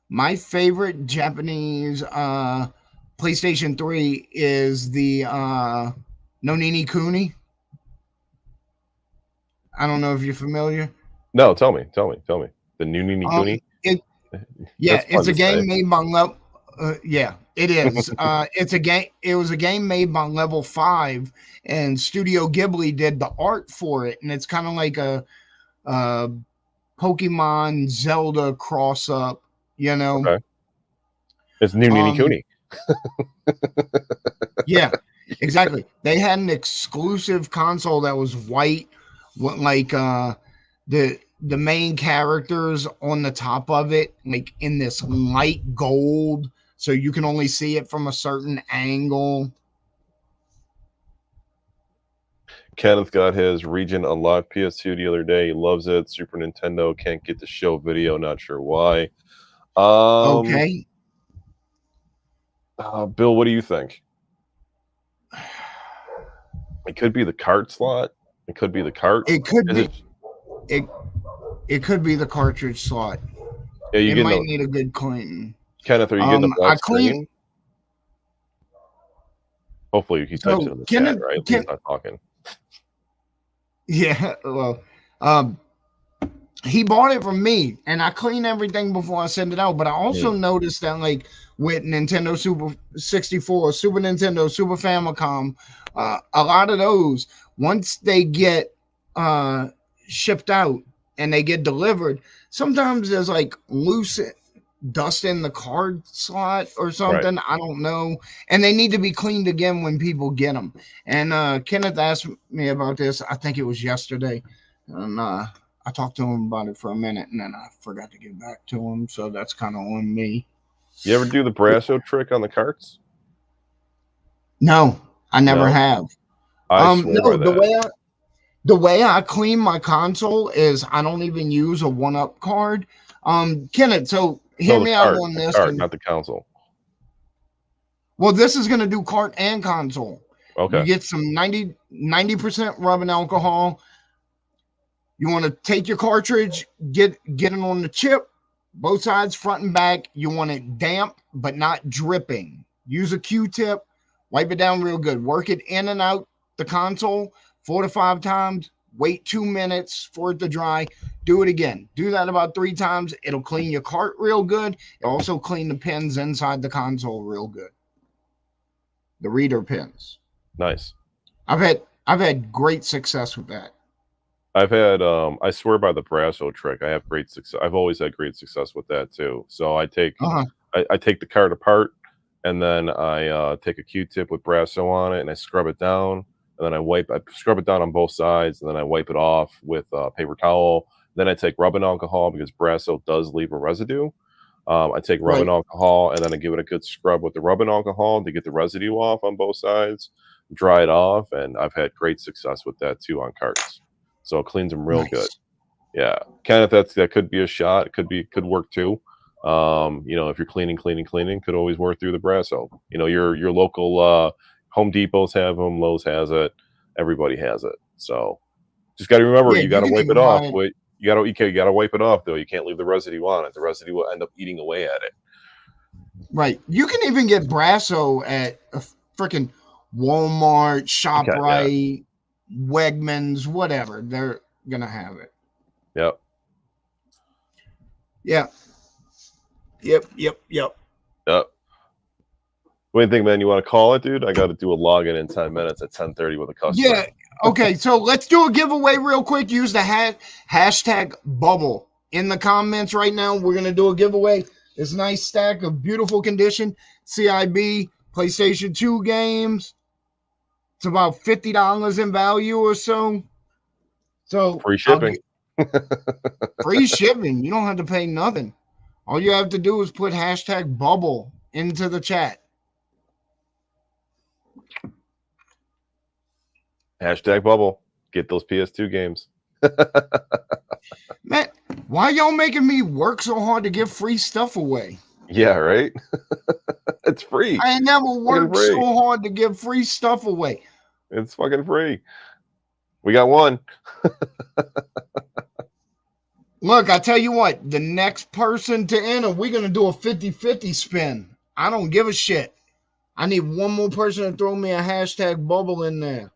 Speaker 1: My favorite Japanese PlayStation 3 is the No Nini Kuni. I don't know if you're familiar.
Speaker 2: No, tell me. The New Nini Kuni.
Speaker 1: It's a game made by level. It is. It was a game made by Level 5, and Studio Ghibli did the art for it, and it's kind of like a Pokemon Zelda cross up.
Speaker 2: Okay. It's New Nini Kuni.
Speaker 1: Yeah, exactly. They had an exclusive console that was white, like the main characters on the top of it, like in this light gold, so you can only see it from a certain angle.
Speaker 2: Kenneth got his region unlocked PS2 the other day. He loves it. Super Nintendo can't get the show video. Not sure why.
Speaker 1: Okay.
Speaker 2: Bill, what do you think? It could be the cart slot. It could be the cart.
Speaker 1: It could be. It could be the cartridge slot.
Speaker 2: Yeah,
Speaker 1: you might need a good clean.
Speaker 2: Kenneth, are you getting a black screen? Hopefully he types it in the chat, right? He's not talking.
Speaker 1: Yeah, well, he bought it from me, and I clean everything before I send it out. But I also noticed that, like with Nintendo Super 64, Super Nintendo, Super Famicom, a lot of those, once they get shipped out and they get delivered, sometimes there's like loose dust in the card slot or something. I don't know, and they need to be cleaned again when people get them. And Kenneth asked me about this. I think it was yesterday, and I talked to him about it for a minute, and then I forgot to get back to him. So that's kind of on me.
Speaker 2: You ever do the Brasso trick on the carts?
Speaker 1: No, I never have.
Speaker 2: I swear by that.
Speaker 1: The way I clean my console is I don't even use a 1-up card. Kenneth, so hear me out on this.
Speaker 2: Not the console.
Speaker 1: Well, this is going to do cart and console.
Speaker 2: Okay.
Speaker 1: You get some 90% rubbing alcohol. You want to take your cartridge, get it on the chip, both sides, front and back. You want it damp but not dripping. Use a Q-tip, wipe it down real good. Work it in and out the console 4 to 5 times. Wait 2 minutes for it to dry. Do it again. Do that about 3 times. It'll clean your cart real good. It'll also clean the pins inside the console real good. The reader pins.
Speaker 2: Nice.
Speaker 1: I've had great success with that.
Speaker 2: I've had I swear by the Brasso trick. I have great success. I've always had great success with that too. So I take I take the card apart, and then I take a Q-tip with Brasso on it, and I scrub it down, and then I scrub it down on both sides, and then I wipe it off with paper towel. Then I take rubbing alcohol because Brasso does leave a residue. I take rubbing alcohol, and then I give it a good scrub with the rubbing alcohol to get the residue off on both sides, dry it off, and I've had great success with that too on carts. So it cleans them real good. Yeah, Kenneth, that could be a shot. It could work too. If you're cleaning, could always work through the Brasso. Your local Home Depots have them, Lowe's has it, everybody has it. So just got to remember, you got to wipe it off. You got to wipe it off though. You can't leave the residue on it. The residue will end up eating away at it.
Speaker 1: Right. You can even get Brasso at a freaking Walmart, ShopRite, Wegmans, whatever. They're gonna have it.
Speaker 2: Yep.
Speaker 1: Yeah. Yep.
Speaker 2: What do you think, man? You want to call it, dude? I got to do a login in 10 minutes at 10:30 with a customer.
Speaker 1: Yeah. Okay. So let's do a giveaway real quick. Use the hashtag bubble in the comments right now. We're gonna do a giveaway. This nice stack of beautiful condition CIB PlayStation 2 games. It's about $50 in value or so. So
Speaker 2: free shipping.
Speaker 1: Free shipping. You don't have to pay nothing. All you have to do is put hashtag bubble into the chat.
Speaker 2: Hashtag bubble. Get those PS2 games.
Speaker 1: Man, why y'all making me work so hard to give free stuff away?
Speaker 2: Yeah, right? It's free.
Speaker 1: I ain't never worked so hard to give free stuff away.
Speaker 2: It's fucking free. We got one.
Speaker 1: Look, I tell you what, the next person to enter, we're going to do a 50-50 spin. I don't give a shit. I need one more person to throw me a hashtag bubble in there.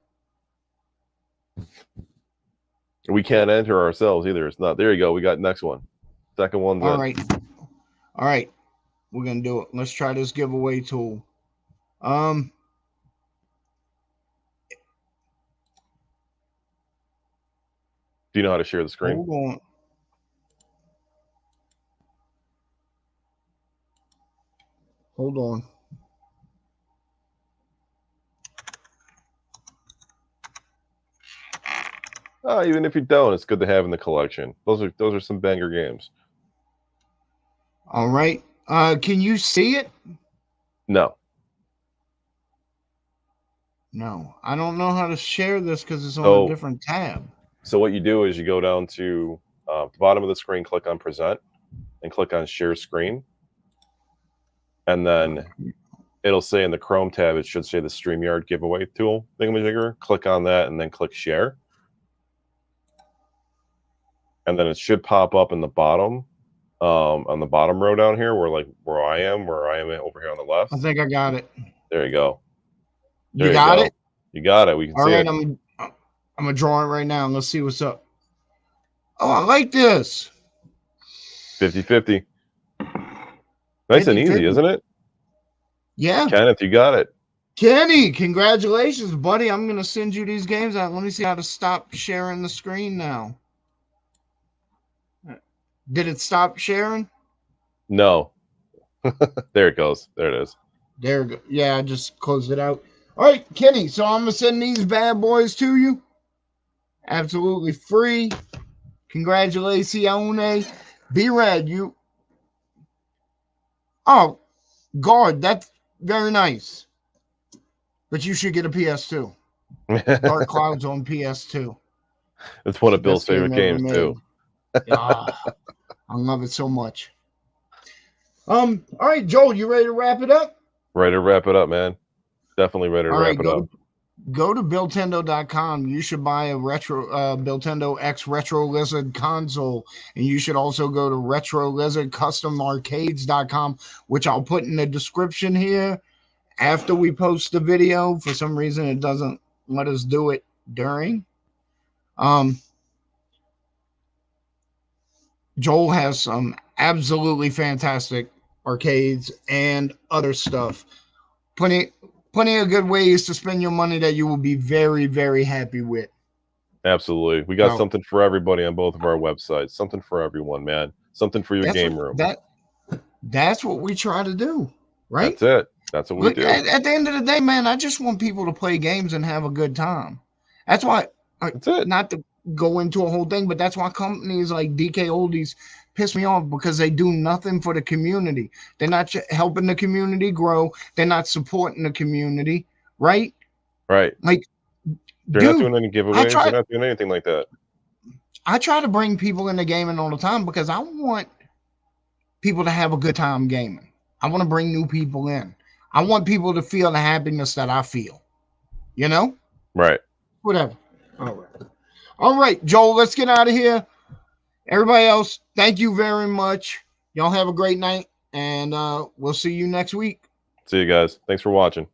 Speaker 2: We can't enter ourselves either. It's not. There you go. We got next one. Second one's
Speaker 1: All right. We're going to do it. Let's try this giveaway tool. Do
Speaker 2: you know how to share the screen?
Speaker 1: Hold on.
Speaker 2: Even if you don't, it's good to have in the collection. Those are some banger games.
Speaker 1: All right. Can you see it?
Speaker 2: No.
Speaker 1: No. I don't know how to share this because it's on a different tab.
Speaker 2: So what you do is you go down to the bottom of the screen, click on Present, and click on Share Screen. And then it'll say in the Chrome tab, it should say the StreamYard giveaway tool thingamajigger. Click on that and then click Share. And then it should pop up in the bottom, on the bottom row down here, where I am over here on the left.
Speaker 1: I think I got it.
Speaker 2: There you go.
Speaker 1: You
Speaker 2: There you
Speaker 1: got
Speaker 2: go.
Speaker 1: it?
Speaker 2: You got it. We can
Speaker 1: All
Speaker 2: see
Speaker 1: right,
Speaker 2: it.
Speaker 1: I'm gonna draw it right now. Let's see what's up. Oh, I like this.
Speaker 2: 50-50. Nice and
Speaker 1: 50
Speaker 2: easy,
Speaker 1: 50.
Speaker 2: isn't it?
Speaker 1: Yeah.
Speaker 2: Kenneth, you got it.
Speaker 1: Kenny, congratulations, buddy. I'm gonna send you these games out. Let me see how to stop sharing the screen now. Did it stop sharing?
Speaker 2: No. There it goes. There it is.
Speaker 1: There we go. Yeah, I just closed it out. All right, Kenny. So I'm gonna send these bad boys to you. Absolutely free. Congratulations. B-Rad, you. Oh, God, that's very nice. But you should get a PS2. Dark Clouds on PS2.
Speaker 2: It's one
Speaker 1: It's
Speaker 2: of
Speaker 1: the
Speaker 2: Bill's
Speaker 1: best game
Speaker 2: favorite
Speaker 1: ever
Speaker 2: games
Speaker 1: made.
Speaker 2: too.
Speaker 1: Ah, I love it so much. All right, Joel, you ready to wrap it up?
Speaker 2: Ready to wrap it up, man. Definitely ready to
Speaker 1: All
Speaker 2: wrap
Speaker 1: right,
Speaker 2: it up.
Speaker 1: go to BuildTendo.com. You should buy a retro Buildtendo X Retro Lizard console, and you should also go to Retro Lizard Custom Arcades.com, which I'll put in the description here after we post the video. For some reason, it doesn't let us do it during. Joel has some absolutely fantastic arcades and other stuff. Plenty of good ways to spend your money that you will be very, very happy with.
Speaker 2: Absolutely. We got
Speaker 1: So
Speaker 2: something for everybody on both of our websites. Something for everyone, man. Something for your game room.
Speaker 1: That's what we try to do, right?
Speaker 2: That's it. That's what we
Speaker 1: Look,
Speaker 2: do.
Speaker 1: at the end of the day, man, I just want people to play games and have a good time. That's why,
Speaker 2: That's it.
Speaker 1: not to go into a whole thing, but that's why companies like DK Oldies piss me off, because they do nothing for the community. They're not helping the community grow. They're not supporting the community, right?
Speaker 2: Right.
Speaker 1: Like,
Speaker 2: They're not
Speaker 1: dude,
Speaker 2: doing any giveaways. They're not doing anything like that.
Speaker 1: I try to bring people into gaming all the time because I want people to have a good time gaming. I want to bring new people in. I want people to feel the happiness that I feel. You know?
Speaker 2: Right.
Speaker 1: Whatever. All right. All right, Joel, let's get out of here. Everybody else, thank you very much. Y'all have a great night, and we'll see you next week.
Speaker 2: See you guys. Thanks for watching.